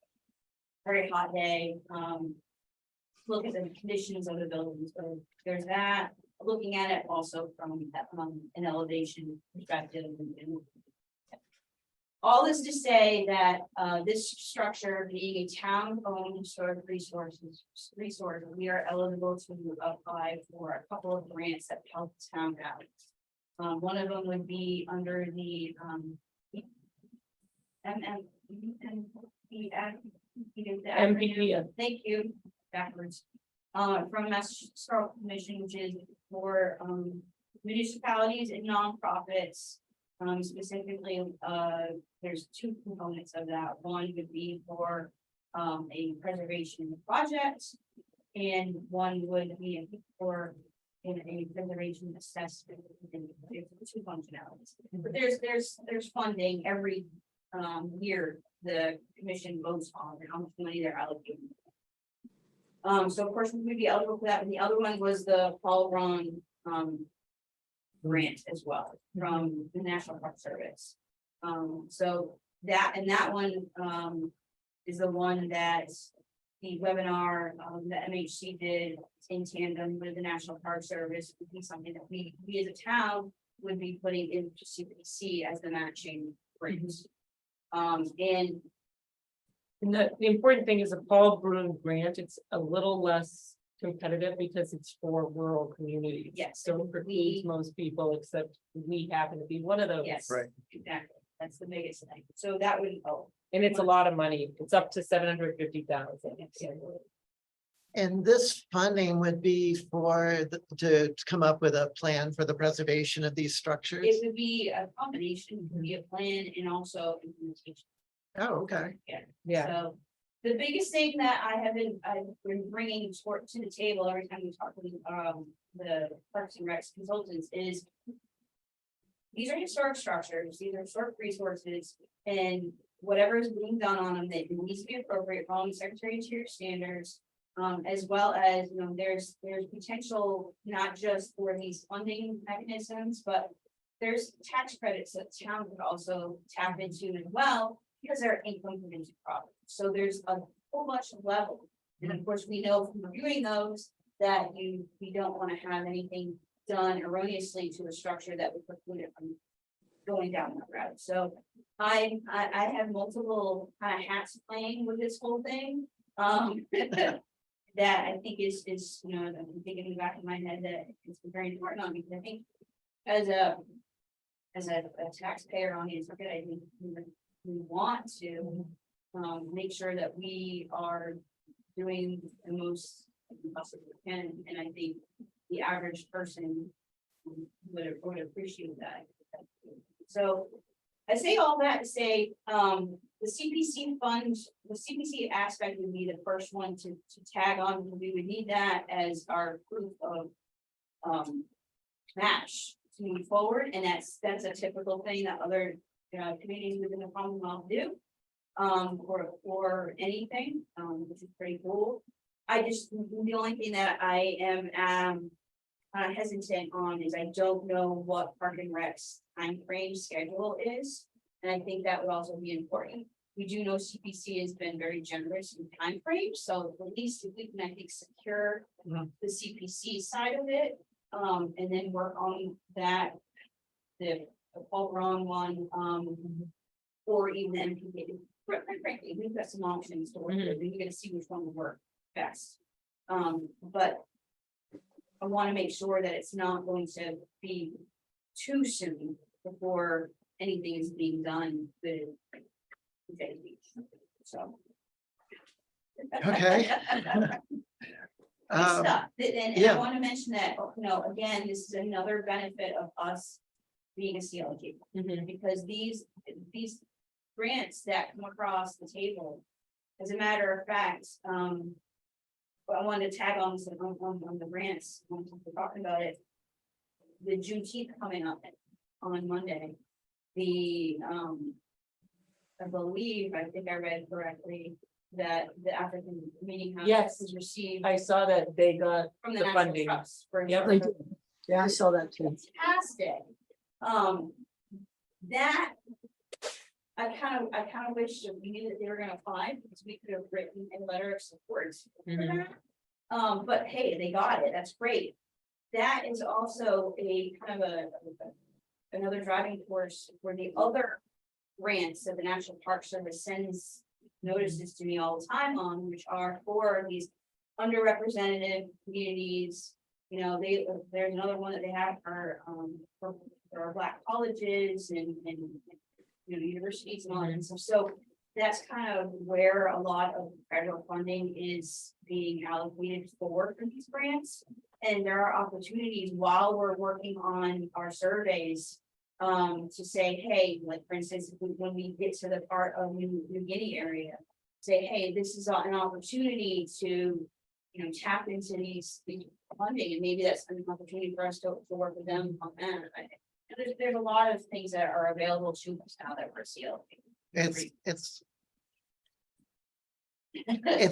D: Very hot day. Look at the conditions of the buildings. So there's that. Looking at it also from an elevation perspective. And all this to say that this structure being a town-owned historic resource, we are eligible to apply for a couple of grants that help the town out. One of them would be under the
E: MPP.
D: Thank you, backwards. From Massachusetts Historical Commission, which is for municipalities and nonprofits. Specifically, there's 2 components of that. One would be for a preservation project, and one would be for a preservation assessment. And there's 2 functionalities, but there's funding every year the commission votes on and how much money they're allocating. So of course we would be eligible for that, and the other one was the Paul Ron grant as well from the National Park Service. So that one is the one that the webinar that MHC did in tandem with the National Park Service would be something that we as a town would be putting into CPC as the matching grant.
E: And the important thing is a Paul Broom grant, it's a little less competitive because it's for rural communities.
D: Yes.
E: So it precludes most people, except we happen to be one of those.
D: Yes,
A: Right.
D: exactly. That's the biggest thing. So that would,
E: And it's a lot of money. It's up to 750,000.
A: And this funding would be for to come up with a plan for the preservation of these structures?
D: it would be a combination, it could be a plan and also implementation.
A: Oh, okay.
E: Yeah,
D: So the biggest thing that I've been bringing to the table every time we talk with the Parks and Recs consultants is these are historic structures, these are historic resources, and whatever is being done on them, that it needs to be appropriate following Secretary of Interior standards. As well as, there's potential not just for these funding mechanisms, but there's tax credits that town could also tap into as well, because they're income producing properties. So there's a whole bunch of level And of course, we know from reviewing those that you don't want to have anything done erroneously to a structure that would preclude it from going down that route. So I have multiple kind of hats playing with this whole thing. That I think is, you know, I'm thinking in the back of my head that it's very important on me, because I think as a taxpayer on Nantucket, I think we want to make sure that we are doing the most we possibly can, and I think the average person would appreciate that. So I say all that to say, the CPC fund, the CPC aspect would be the first one to tag on. We would need that as our proof of match to move forward, and that's a typical thing that other communities within the Commonwealth do, or anything, which is pretty cool. The only thing that I am hesitant on is I don't know what Park and Rec's timeframe schedule is. And I think that would also be important. We do know CPC has been very generous in timeframes, so at least if we can, I think, secure the CPC side of it, and then work on that, the Paul Ron one, or even the MPK. Frankly, we've got some options to work with, and you're gonna see which one will work best. But I want to make sure that it's not going to be too soon before anything is being done with so.
A: Okay.
D: Good stuff. And
A: yeah.
D: I want to mention that, you know, again, this is another benefit of us being a CLG, because these grants that come across the table, as a matter of fact, I wanted to tag on the grants when we're talking about it. The Juneteenth coming up on Monday. I believe, I think I read correctly, that the African Meeting House
E: Yes.
D: has received
E: I saw that they got
D: from the
E: the
D: National
E: funding.
D: Trust. For
E: Yep.
F: They did. Yeah, I saw that too.
D: fantastic. That I kind of wish that we knew that they were gonna apply, because we could have written a letter of support for that. But hey, they got it. That's great. That is also a kind of another driving force for the other grants that the National Park Service sends notices to me all the time on, which are for these underrepresented communities. You know, there's another one that they have for our Black colleges and you know, universities and all that stuff. So that's kind of where a lot of federal funding is being allocated for these grants. And there are opportunities while we're working on our surveys to say, hey, like for instance, when we get to the part of New Guinea area, say, hey, this is an opportunity to, you know, tap into these funding, and maybe that's an opportunity for us to work with them on that. There's a lot of things that are available to us now that we're sealed.
A: It's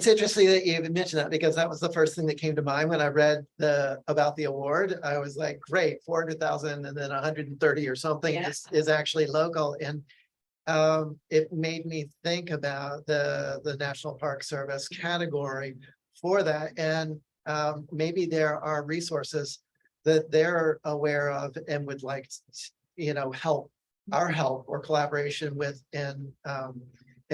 A: interesting that you even mentioned that, because that was the first thing that came to mind when I read about the award. I was like, great, 400,000 and then 130 or something is actually local. And it made me think about the National Park Service category for that. And maybe there are resources that they're aware of and would like, you know, our help or collaboration with in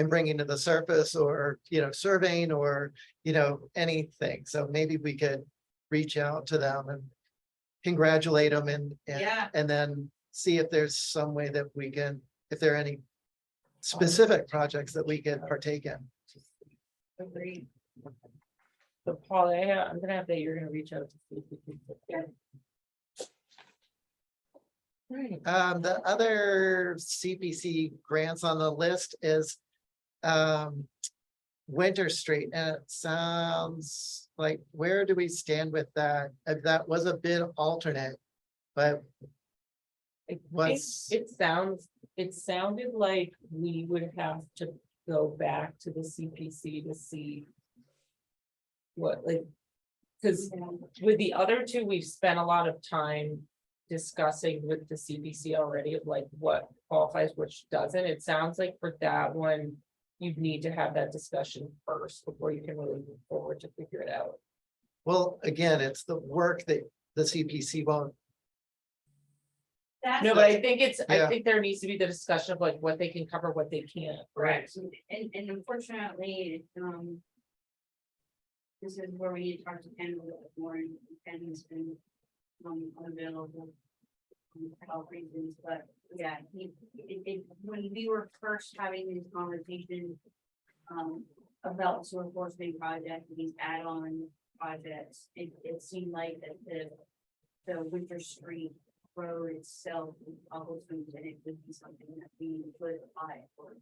A: bringing to the surface, or, you know, surveying, or, you know, anything. So maybe we could reach out to them and congratulate them and then see if there's some way that we can, if there are any specific projects that we can partake in.
D: Agreed.
E: So Paul, I'm gonna have that you're gonna reach out to see if we can. Right.
A: The other CPC grants on the list is Winter Street, and it sounds like, where do we stand with that? That was a bid alternate, but
E: It
A: was,
E: sounded like we would have to go back to the CPC to see what, like, because with the other two, we've spent a lot of time discussing with the CPC already of like what qualifies, which doesn't. It sounds like for that one, you'd need to have that discussion first before you can really move forward to figure it out.
A: Well, again, it's the work that the CPC won't.
D: That's
E: No, but I think it's,
A: Yeah.
E: I think there needs to be the discussion of like what they can cover, what they can't.
D: correct, and unfortunately, this is where we need to talk to Ken a little bit more, and Ken's been, unavailable. For health reasons, but yeah, when we were first having these conversations. About the sewer enforcement project, these add-on projects, it seemed like that the Winter Street road itself, and it would be something that we could apply for.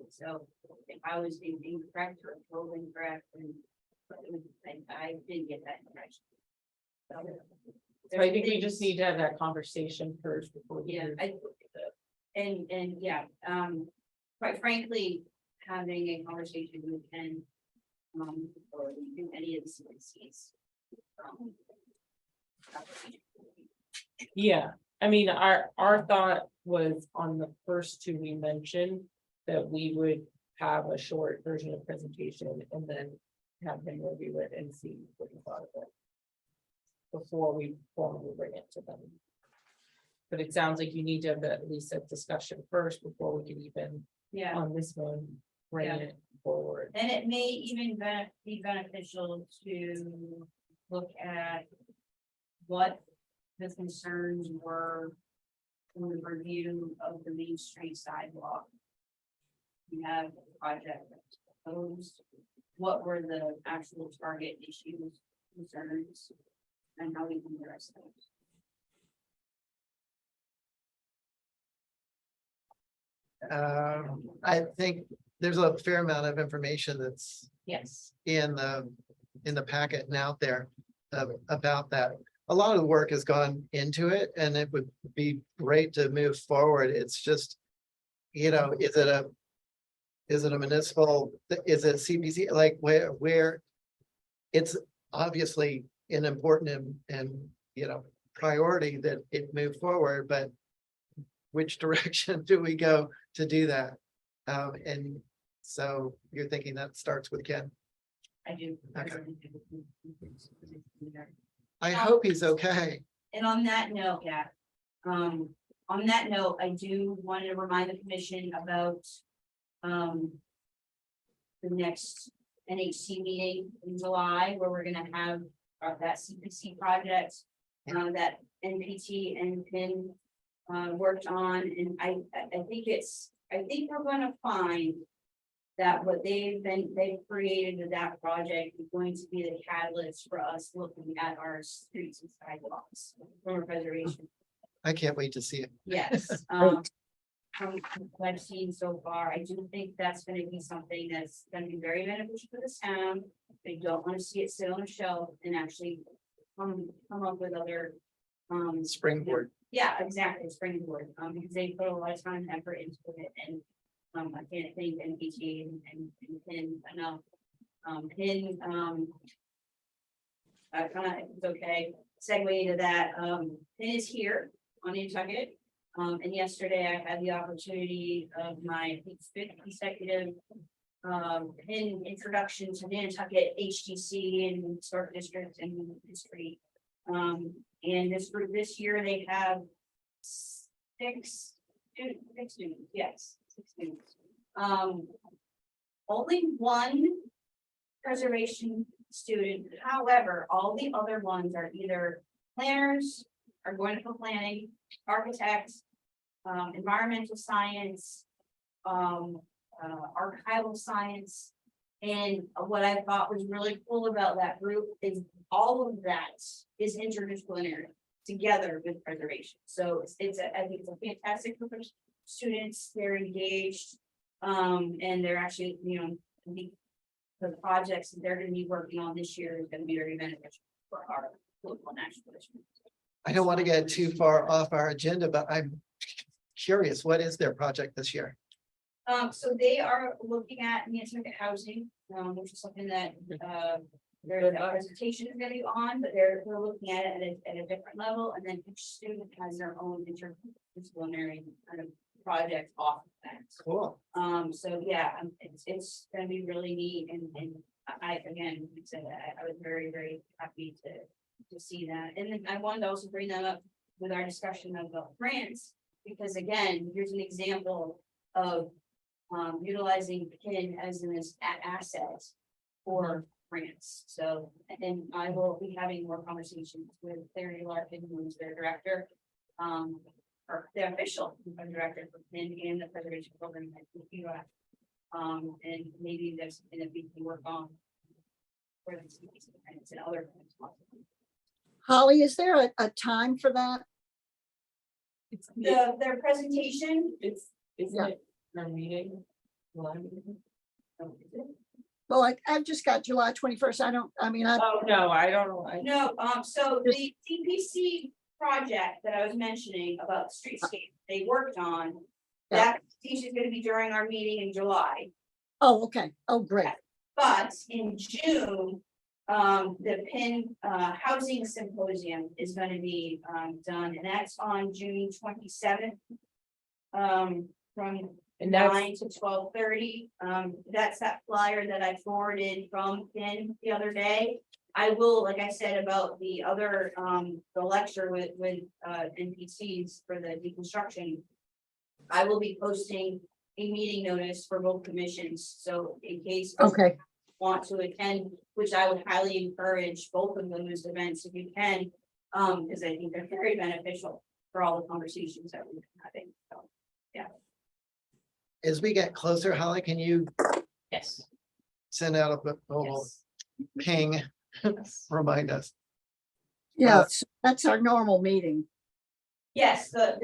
D: So if I was incorrect or totally incorrect, and I didn't get that impression.
E: So I think we just need to have that conversation first before. we
D: Yeah,
E: move.
D: and yeah, quite frankly, having a conversation with Ken. Or in any of the CPCs.
E: Yeah, I mean, our thought was on the first two we mentioned, that we would have a short version of presentation and then have him review it and see what he thought of it. Before we formally bring it to them. But it sounds like you need to have at least a discussion first before we can even,
D: Yeah,
E: on this one, bring
D: Yeah.
E: it forward.
D: and it may even be beneficial to look at. What the concerns were. In the review of the Main Street sidewalk. We have a project that's proposed. What were the actual target issues, concerns? And how we can address those.
A: I think there's a fair amount of information that's
E: Yes.
A: in the packet and out there about that. A lot of the work has gone into it, and it would be great to move forward. It's just, is it a municipal, is it CPC, like where it's obviously an important and, priority that it move forward, but which direction do we go to do that? And so you're thinking that starts with Ken.
D: I do.
A: Okay.
D: And
A: I hope he's okay.
D: on that note, yeah, on that note, I do want to remind the commission about. The next NHC meeting in July, where we're gonna have that CPC project. That NPT and PIN worked on, and I think we're gonna find. That what they've created with that project is going to be the catalyst for us looking at our streets and sidewalks for preservation.
A: I can't wait to see it.
D: Yes, from what I've seen so far, I do think that's gonna be something that's gonna be very beneficial for this town. They don't wanna see it sit on a shelf and actually come up with other.
A: Springboard.
D: Yeah, exactly, springboard, because they put a lot of time and effort into it, and I can't think NPT and PIN enough. PIN, it's okay, segue into that, PIN is here on Nantucket. And yesterday I had the opportunity of my fifth consecutive PIN introduction to Nantucket HDC and Historic District and history. And this year they have six students, yes, 6 students. Only one preservation student, however, all the other ones are either planners, are going for planning, architects, environmental science, archival science. And what I thought was really cool about that group is all of that is interdisciplinary together with preservation. So I think it's a fantastic group of students. They're engaged. And they're actually, the projects that they're gonna be working on this year is gonna be very beneficial for our local national district.
A: I don't want to get too far off our agenda, but I'm curious, what is their project this year?
D: So they are looking at Nantucket housing, which is something that, their presentation is gonna be on, but they're looking at it at a different level, and then each student has their own interdisciplinary kind of project off of that.
A: Cool.
D: So yeah, it's gonna be really neat and I, again, like I said, I was very, very happy to see that. And then I wanted to also bring that up with our discussion about grants, because again, here's an example of utilizing PIN as an asset for grants. So, and I will be having more conversations with Larry Larkin, who is their director, or the official director for PIN and the preservation program at UF. And maybe there's something that we can work on for the CPC grants and other grants possibly.
F: Holly, is there a time for that?
E: It's,
D: Their presentation,
E: isn't
F: Yeah.
E: it our meeting?
F: Well, I've just got July 21st.
E: Oh, no, I don't know.
D: no, so the CPC project that I was mentioning about streetscape they worked on,
F: Yeah.
D: that presentation is gonna be during our meeting in July.
F: Oh, okay. Oh, great.
D: But in June, the PIN Housing Symposium is gonna be done, and that's on June 27th. From
E: And that's,
D: 9 to 12:30. That's that flyer that I forwarded from PIN the other day. I will, like I said, about the other, the lecture with NPCs for the deconstruction. I will be posting a meeting notice for both commissions, so in case.
F: Okay.
D: Want to attend, which I would highly encourage both of those events if you can, because I think they're very beneficial for all the conversations that we've been having, so.
A: As we get closer, Holly, can you
E: yes.
A: send out a little
E: Yes.
A: ping, remind us?
F: Yeah, that's our normal meeting.
D: Yes, the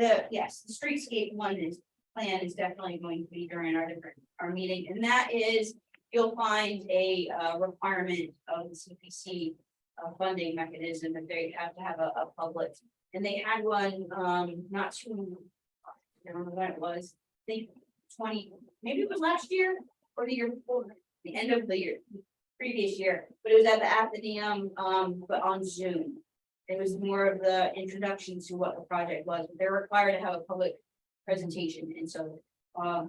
D: streetscape plan is definitely going to be during our meeting, and that is, you'll find a requirement of the CPC funding mechanism that they have to have a public, and they had one, not too, I don't know when it was, I think 20, maybe it was last year or the year before, the end of the year, previous year, but it was at the Athenaeum, but on Zoom. It was more of the introduction to what the project was. They're required to have a public presentation, and so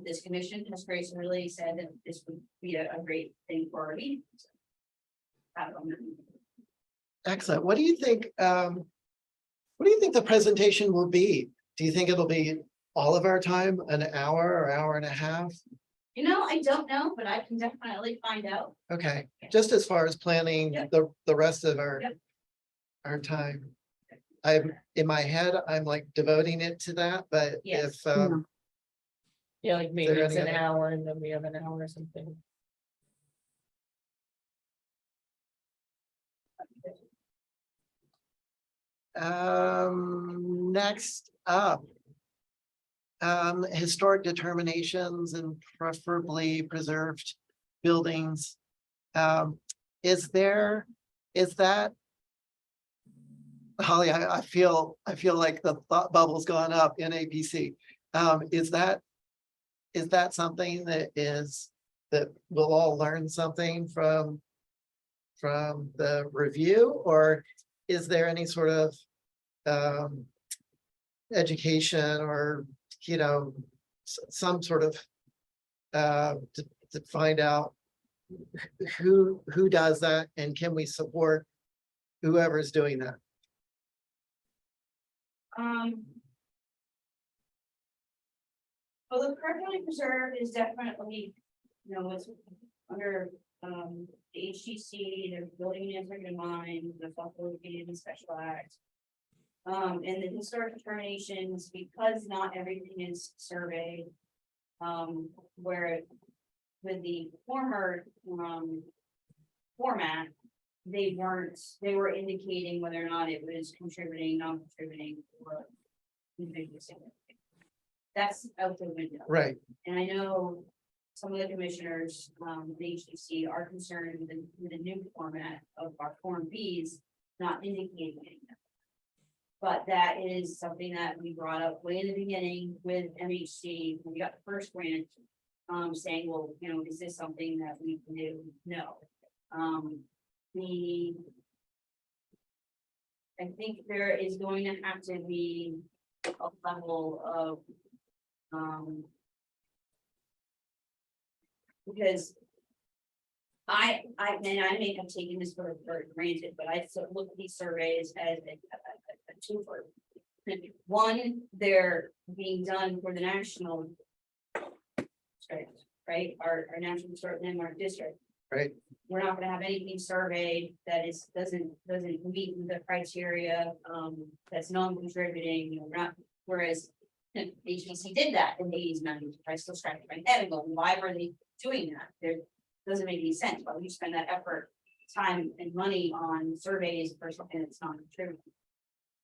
D: this commission has graciously said that this would be a great thing for our meeting. So, I don't know.
A: Excellent. What do you think? What do you think the presentation will be? Do you think it'll be all of our time, an hour or hour and a half?
D: You know, I don't know, but I can definitely find out.
A: Okay, just as far as planning
D: Yep.
A: the rest of our
D: Yep.
A: our time. I'm in my head, I'm like devoting it to that, but
D: Yes.
A: if
E: Yeah, like maybe
A: there
E: it's
A: any
E: an
A: other-
E: hour and then we have an hour or something.
A: next up. Historic determinations and preferably preserved buildings. Is that? Holly, I feel like the thought bubble's gone up in APC. Is that something that we'll all learn something from the review, or is there any sort of education or, some sort of to find out who does that, and can we support whoever's doing that?
D: Well, the permanently preserved is definitely, it's under, the HGC, the building units are in mind, the located in special act. And the historic determinations, because not everything is surveyed. Where with the former, format, they were indicating whether or not it was contributing, non-contributing, or individually significant. That's out the window.
A: Right,
D: And I know some of the commissioners, the HDC are concerned with the new format of our Form Bs not indicating anything. But that is something that we brought up way in the beginning with MHC, when we got the first grant. Saying, well, is this something that we can do? No. I think there is going to have to be a level of Because I may have taken this for granted, but I sort of look at these surveys as a two-for. One, they're being done for the national. Right, our national historic landmark district.
A: Right.
D: We're not gonna have anything surveyed that doesn't meet the criteria, that's non-contributing, you know, we're not, whereas. HBC did that in the 80s, 90s, I still scratch my head and go, why were they doing that? There doesn't make any sense, but we spend that effort, time and money on surveys for something that's not contributing.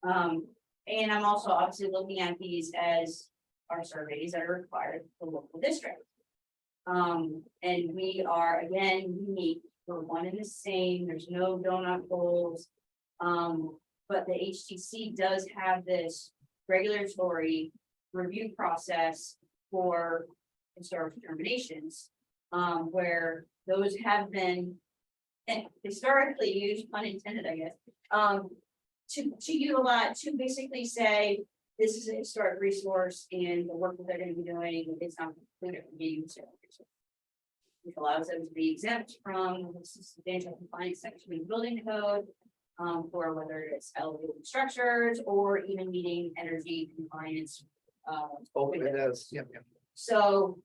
D: And I'm also obviously looking at these as our surveys that are required for local districts. And we are again unique, we're one and the same, there's no donut holes. But the HTC does have this regulatory review process for historic determinations. Where those have been historically used, pun intended, I guess, to utilize, to basically say, this is a historic resource and the work that they're gonna be doing, it's not included for being historic resource. Which allows them to be exempt from the substantial compliance section of the building code, for whether it's elevated structures or even meeting energy compliance.
A: It is, yep.
D: So,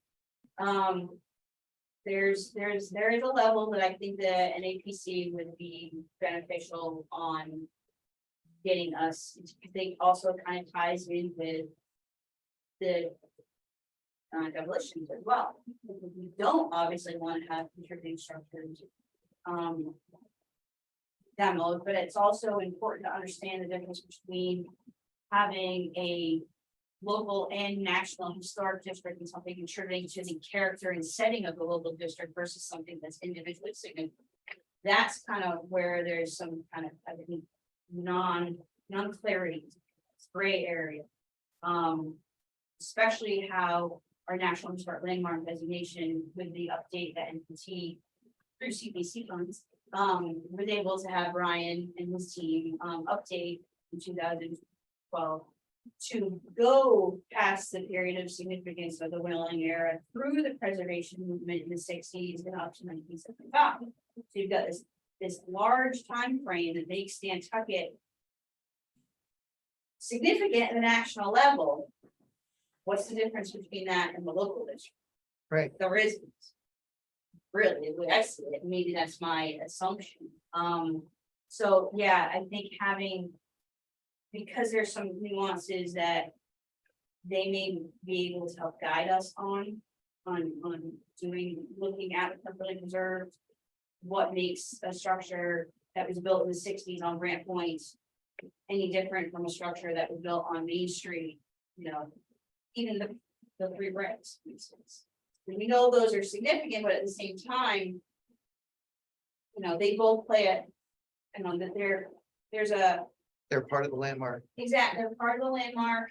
D: there is a level that I think the NAPC would be beneficial on getting us. I think also kind of ties in with the demolitions as well. We don't obviously want to have contributing structures demoed, but it's also important to understand the difference between having a local and national historic district and something contributing to the character and setting of the local district versus something that's individually significant. That's kind of where there's some kind of, I think, non-clarity, gray area. Especially how our national historic landmark designation with the update that NPT through CPC funds, was able to have Ryan and his team update in 2012 to go past the period of significance of the Willing era through the preservation movement in the 60s and up to 1975. So you've got this large time frame that makes Nantucket significant at the national level. What's the difference between that and the local district?
A: Right.
D: There isn't. Really, the way I see it, maybe that's my assumption. So yeah, I think having, because there's some nuances that they may be able to help guide us on doing, looking at the properly preserved, what makes a structure that was built in the 60s on Grant Point any different from a structure that was built on Main Street, you know, even the three bricks, for instance. And we know those are significant, but at the same time, you know, they both play it, you know, that
A: They're part of the landmark.
D: exactly, they're part of the landmark.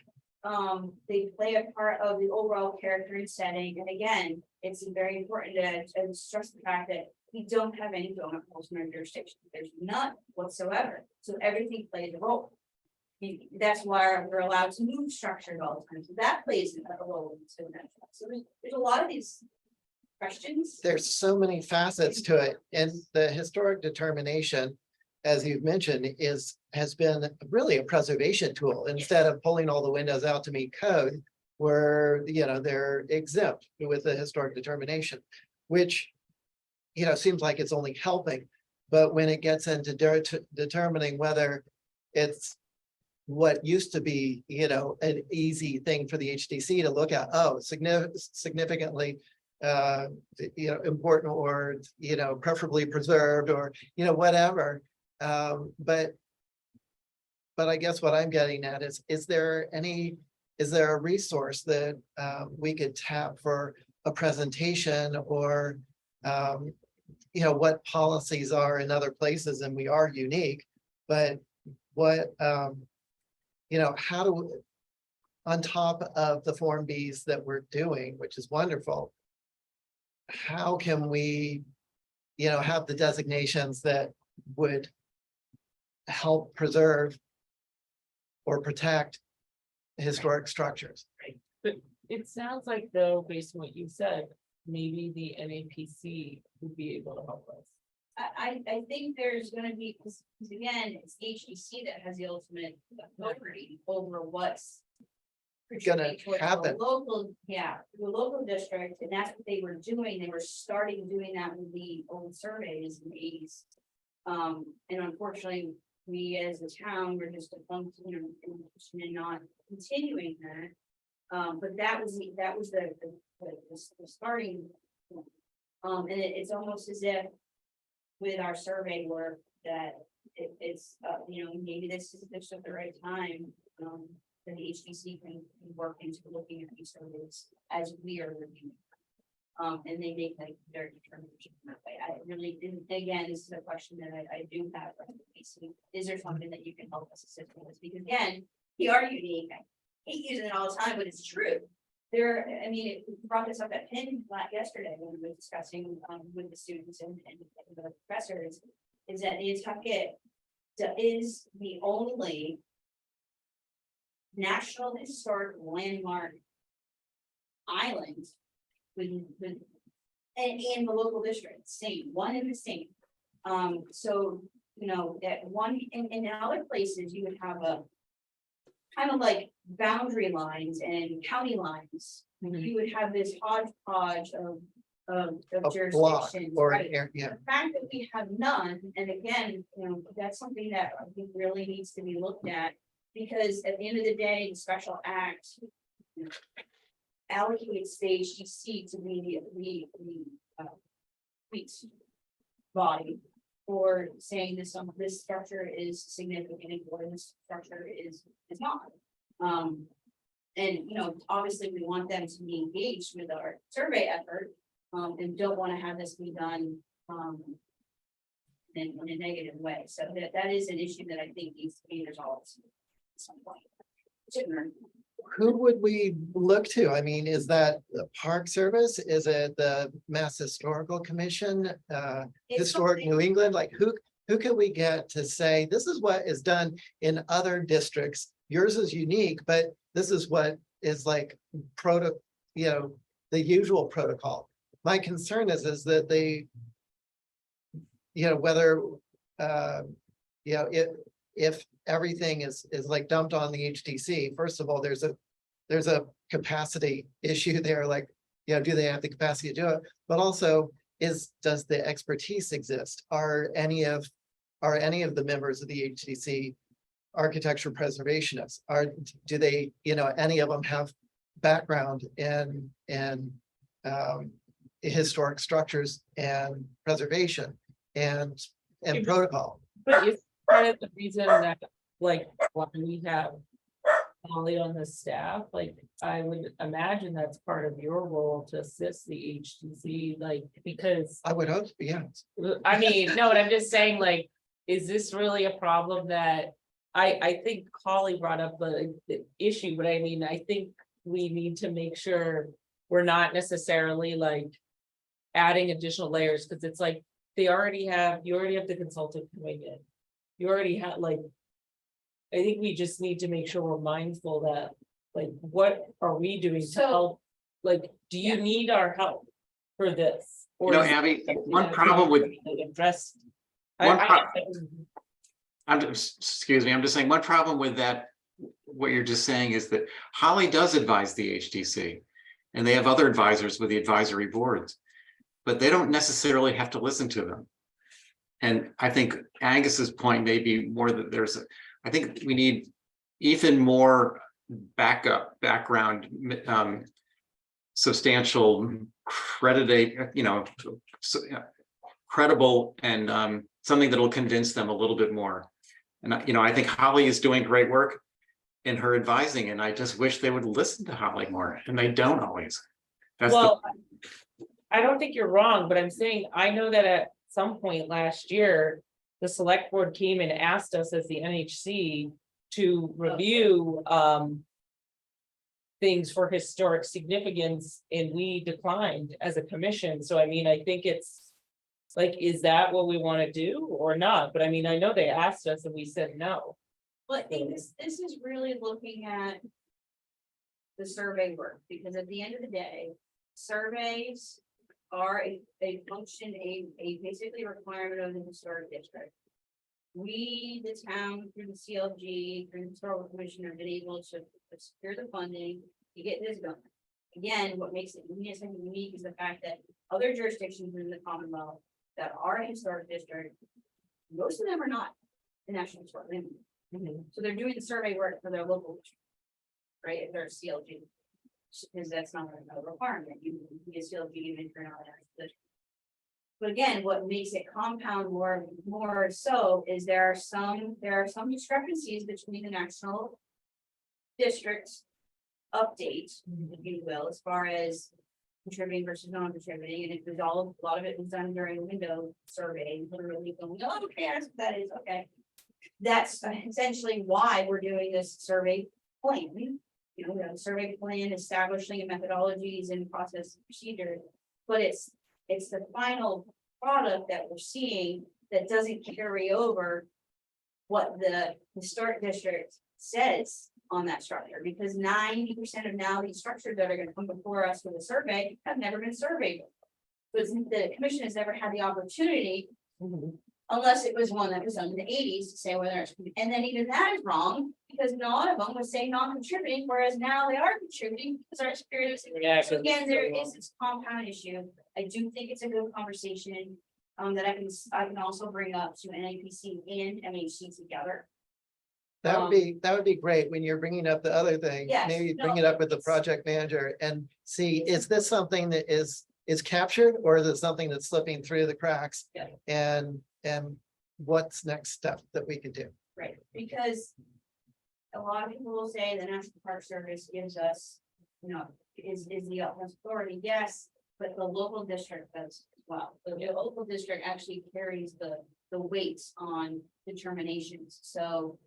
D: They play a part of the overall character and setting, and again, it's very important to stress the fact that we don't have any donut holes in our jurisdiction. There's none whatsoever, so everything plays a role. That's why we're allowed to move structures all the time, so that plays a role into that. So there's a lot of these questions.
A: There's so many facets to it, and the historic determination, as you've mentioned, has been really a preservation tool. Instead of pulling all the windows out to meet code, where, you know, they're exempt with the historic determination, which, you know, seems like it's only helping. But when it gets into determining whether it's what used to be, you know, an easy thing for the HDC to look at, oh, significantly you know, important, or, you know, preferably preserved, or, you know, whatever. But I guess what I'm getting at is there a resource that we could tap for a presentation, or you know, what policies are in other places, and we are unique, but what you know, how do, on top of the Form Bs that we're doing, which is wonderful, how can we, you know, have the designations that would help preserve or protect historic structures?
E: It sounds like though, based on what you said, maybe the NAPC would be able to help us.
D: I think there's gonna be, because again, it's HDC that has the ultimate authority over what's.
A: Gonna
D: contributing towards the
A: happen.
D: Local, yeah, the local district, and that's what they were doing, they were starting doing that with the old surveys in the 80s. And unfortunately, we as a town were just defunct, you know, and not continuing that. But that was the starting. point. And it's almost as if with our survey work that it's, you know, maybe this is just at the right time. That the HDC can work into looking at these surveys as we are reviewing. And they make like their determination that way. I really didn't, again, this is a question that I do have. For the HDC. Is there something that you can help us assist with this? Because again, we are unique. I hate using it all the time, but it's true. There, I mean, it brought this up at Penn yesterday when we were discussing with the students and the professors, is that Nantucket is the only National Historic Landmark island with and the local district, same, one in the same. So, you know, that one in other places, you would have a kind of like boundary lines and county lines. You would have this hodgepodge of
A: A block
D: jurisdictions.
A: or
D: right?
A: an area, yeah.
D: The fact that we have none, and again, you know, that's something that I think really needs to be looked at. Because at the end of the day, the special act allocates the HDC to be the police body for saying this structure is significant or this structure is not. And you know, obviously, we want them to be engaged with our survey effort, and don't want to have this be done in a negative way. So that is an issue that I think needs to be resolved at some point.
A: Who would we look to? I mean, is that the Park Service? Is it the Mass Historical Commission?
D: It's
A: Historic
D: something-
A: New England? Like who can we get to say, this is what is done in other districts? Yours is unique, but this is what is like you know, the usual protocol. My concern is that they, you know, whether, you know, if everything is like dumped on the HTC, first of all, there's a capacity issue there, like, you know, do they have the capacity to do it? But also, does the expertise exist? Are any of the members of the HTC architecture preservationists? Do they, you know, any of them have background in historic structures and preservation and protocol?
E: But it's kind of the reason that, like, when we have Molly on the staff, like, I would imagine that's part of your role to assist the HTC, like, because,
A: I would hope, yeah.
E: I mean, no, but I'm just saying, like, is this really a problem that, I think Holly brought up the issue, but I mean, I think we need to make sure we're not necessarily like adding additional layers, because it's like, you already have the consultant coming in. You already have, like, I think we just need to make sure we're mindful that, like, what are we doing to
D: So-
E: help? Like, do you need our help for this?
C: You know,
E: is it
C: Abby,
E: something
C: one
E: that
C: problem with,
E: can be addressed?
C: One excuse me, I'm just saying, one problem with that, what you're just saying is that Holly does advise the HDC. And they have other advisors with the advisory boards, but they don't necessarily have to listen to them. And I think Angus's point may be more that I think we need even more background, substantial, credible, and something that will convince them a little bit more. And you know, I think Holly is doing great work in her advising, and I just wish they would listen to Holly more, and they don't always.
E: Well, I don't think you're wrong, but I'm saying, I know that at some point last year, the select board came and asked us as the NHC to review things for historic significance, and we declined as a commission. So I mean, I think it's like, is that what we want to do or not? But I mean, I know they asked us and we said no.
D: Well, I think this is really looking at the survey work, because at the end of the day, surveys are a function, a basically requirement of the historic district. We, the town, through the CLG, through the historical commission, have been able to secure the funding to get this going. Again, what makes it unique is the fact that other jurisdictions in the Commonwealth that are a historic district, most of them are not the National Historic Landmark. So they're doing the survey work for their local district, right? If they're a CLG, because that's not a requirement. You can be a CLG even if you're not a national district. But again, what makes it compound more so is there are some discrepancies between the national district update, if you will, as far as contributing versus non-contributing, and it was a lot of it was done during the window survey, literally going, oh, okay, that's what that is, okay. That's essentially why we're doing this survey plan. You know, we have a survey plan establishing methodologies and process procedures, but it's the final product that we're seeing that doesn't carry over what the historic district says on that structure, because 90% of now these structures that are going to come before us with a survey have never been surveyed. But the commission has never had the opportunity, unless it was one that was done in the 80s, to say whether it's, and then even that is wrong, because a lot of them would say non-contributing, whereas now they are contributing because our spirit is.
E: Yeah,
D: So again, there is this compound issue. I do think it's a good conversation that I can also bring up to NAPC and MHC together.
A: That would be great when you're bringing up the other thing.
D: Yes,
A: Maybe
D: no,
A: bring it up with the
D: it's-
A: project manager and see, is this something that is captured, or is it something that's slipping through the cracks?
D: Yeah.
A: And what's next step that we could do?
D: Right, because a lot of people will say the National Park Service gives us, you know, is the utmost authority, yes, but the local district does as well. The local district actually carries the weights on determinations, so,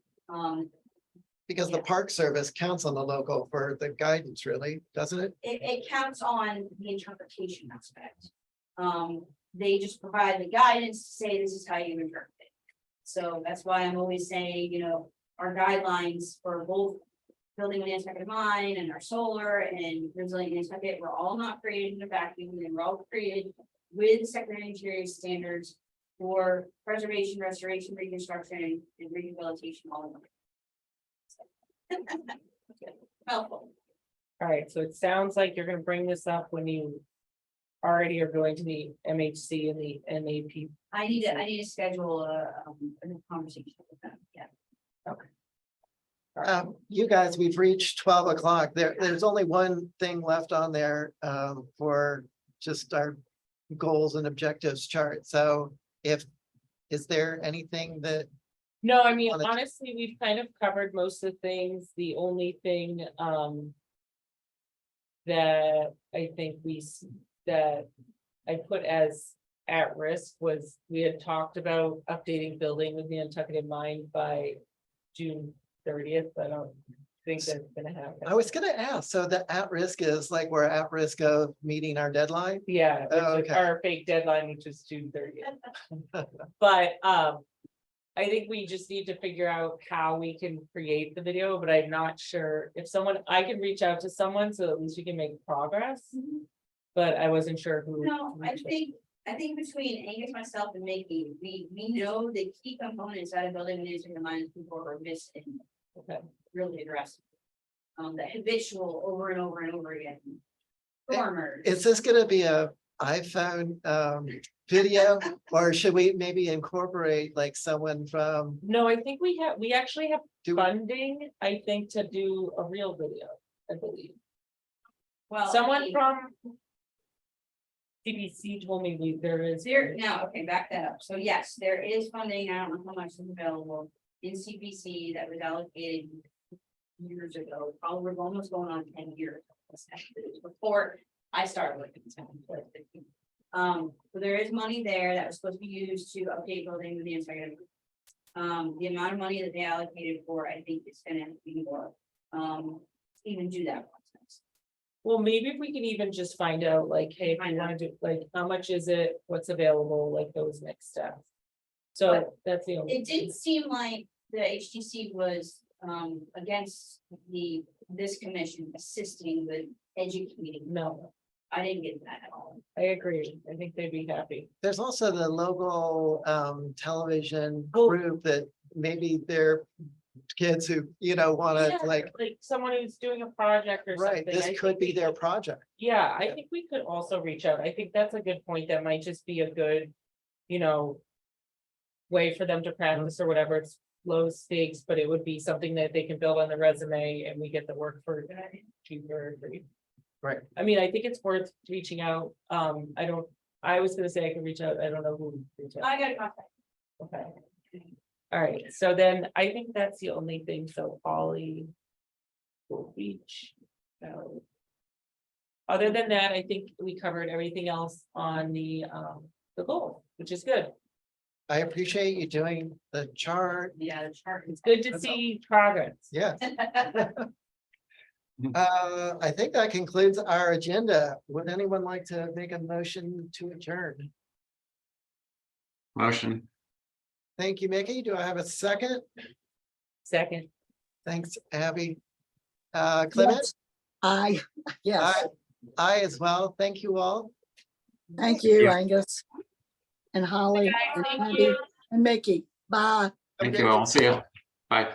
A: Because the
D: Yeah.
A: Park Service counts on the local for the guidance, really, doesn't it?
D: it counts on the interpretation aspect. They just provide the guidance to say this is how you interpret it. So that's why I'm always saying, you know, our guidelines for both building with Nantucket in mind and our solar and resilient Nantucket, we're all not created in a vacuum, and we're all created with the Secretary of Interior standards for preservation, restoration, reconstruction, and rehabilitation, all of them. Helpful.
E: All right, so it sounds like you're gonna bring this up when you already are going to the MHC and the NAP.
D: I need to schedule a conversation with them, yeah.
A: You guys, we've reached 12 o'clock. There's only one thing left on there for just our goals and objectives chart. So is there anything that,
E: No, I mean,
A: Wanna-
E: honestly, we've kind of covered most of the things. The only thing, that I think that I put as at risk was, we had talked about updating building with Nantucket in mind by June 30th. I don't think that's gonna happen.
A: I was gonna ask, so the at-risk is like we're at risk of meeting our deadline?
E: Yeah,
A: Oh,
E: which is
A: okay.
E: our fake deadline, which is June 30th. But, I think we just need to figure out how we can create the video, but I'm not sure if I can reach out to someone, so at least we can make progress. But I wasn't sure who.
D: No,
E: to
D: I
E: reach out.
D: think between Angus, myself, and Mickey, we know the key components out of building and using the mind people are missing,
E: Okay.
D: really addressed. The habitual over and over and over again. Formers.
A: Is this gonna be a iPhone video, or should we maybe incorporate like someone from,
E: No, I think we actually have
A: do,
E: funding, I think, to do a real video, I believe.
D: Well, I
E: Someone
D: mean,
E: from CBC told me there is.
D: okay, back that up. So yes, there is funding. I don't know how much is available in CPC that was allocated years ago, probably almost going on 10 years. Before I started looking at it. So there is money there that was supposed to be used to update building with the inside. The amount of money that they allocated for, I think it's gonna have to be more, even do that process.
E: Well, maybe if we can even just find out, like, hey, if you wanna do, like, how much is it, what's available, like those next steps. So
D: But
E: that's the only.
D: It did seem like the HTC was against the this commission assisting with educating.
E: No,
D: I didn't get that at all.
E: I agree. I think they'd be happy.
A: There's also the local television
E: Oh.
A: group that maybe they're kids who, want
E: Yeah,
A: to like,
E: someone who's doing a project or something.
A: right, this
E: I
A: could
E: think
A: be
E: we
A: their
E: could-
A: project.
E: Yeah, I
A: Yeah.
E: think we could also reach out. I think that's a good point. That might just be a good, way for them to practice or whatever. It's low stakes, but it would be something that they can build on the resume and we get the work for cheaper.
A: Right.
E: I mean, I think it's worth reaching out. I was gonna say I could reach out. I don't know who. to reach out.
D: I got contact.
E: Okay. All right, so then I think that's the only thing, so Polly. Will reach out. Other than that, I think we covered everything else on the goal, which is good.
A: I appreciate you doing the chart.
D: Yeah, the chart.
E: It's good to
A: That's
E: see progress.
A: Yeah. I think that concludes our agenda. Would anyone like to make a motion to adjourn?
C: Motion.
A: Thank you, Mickey. Do I have a second?
E: Second,
A: Thanks, Abby. Clement?
F: Yes. I, yes,
A: I as well. Thank you all.
F: thank you,
C: Yeah.
F: Angus. And Holly, and
E: thank
F: Abby,
E: you.
F: and Mickey. Bye.
C: Thank you all. See you. Bye.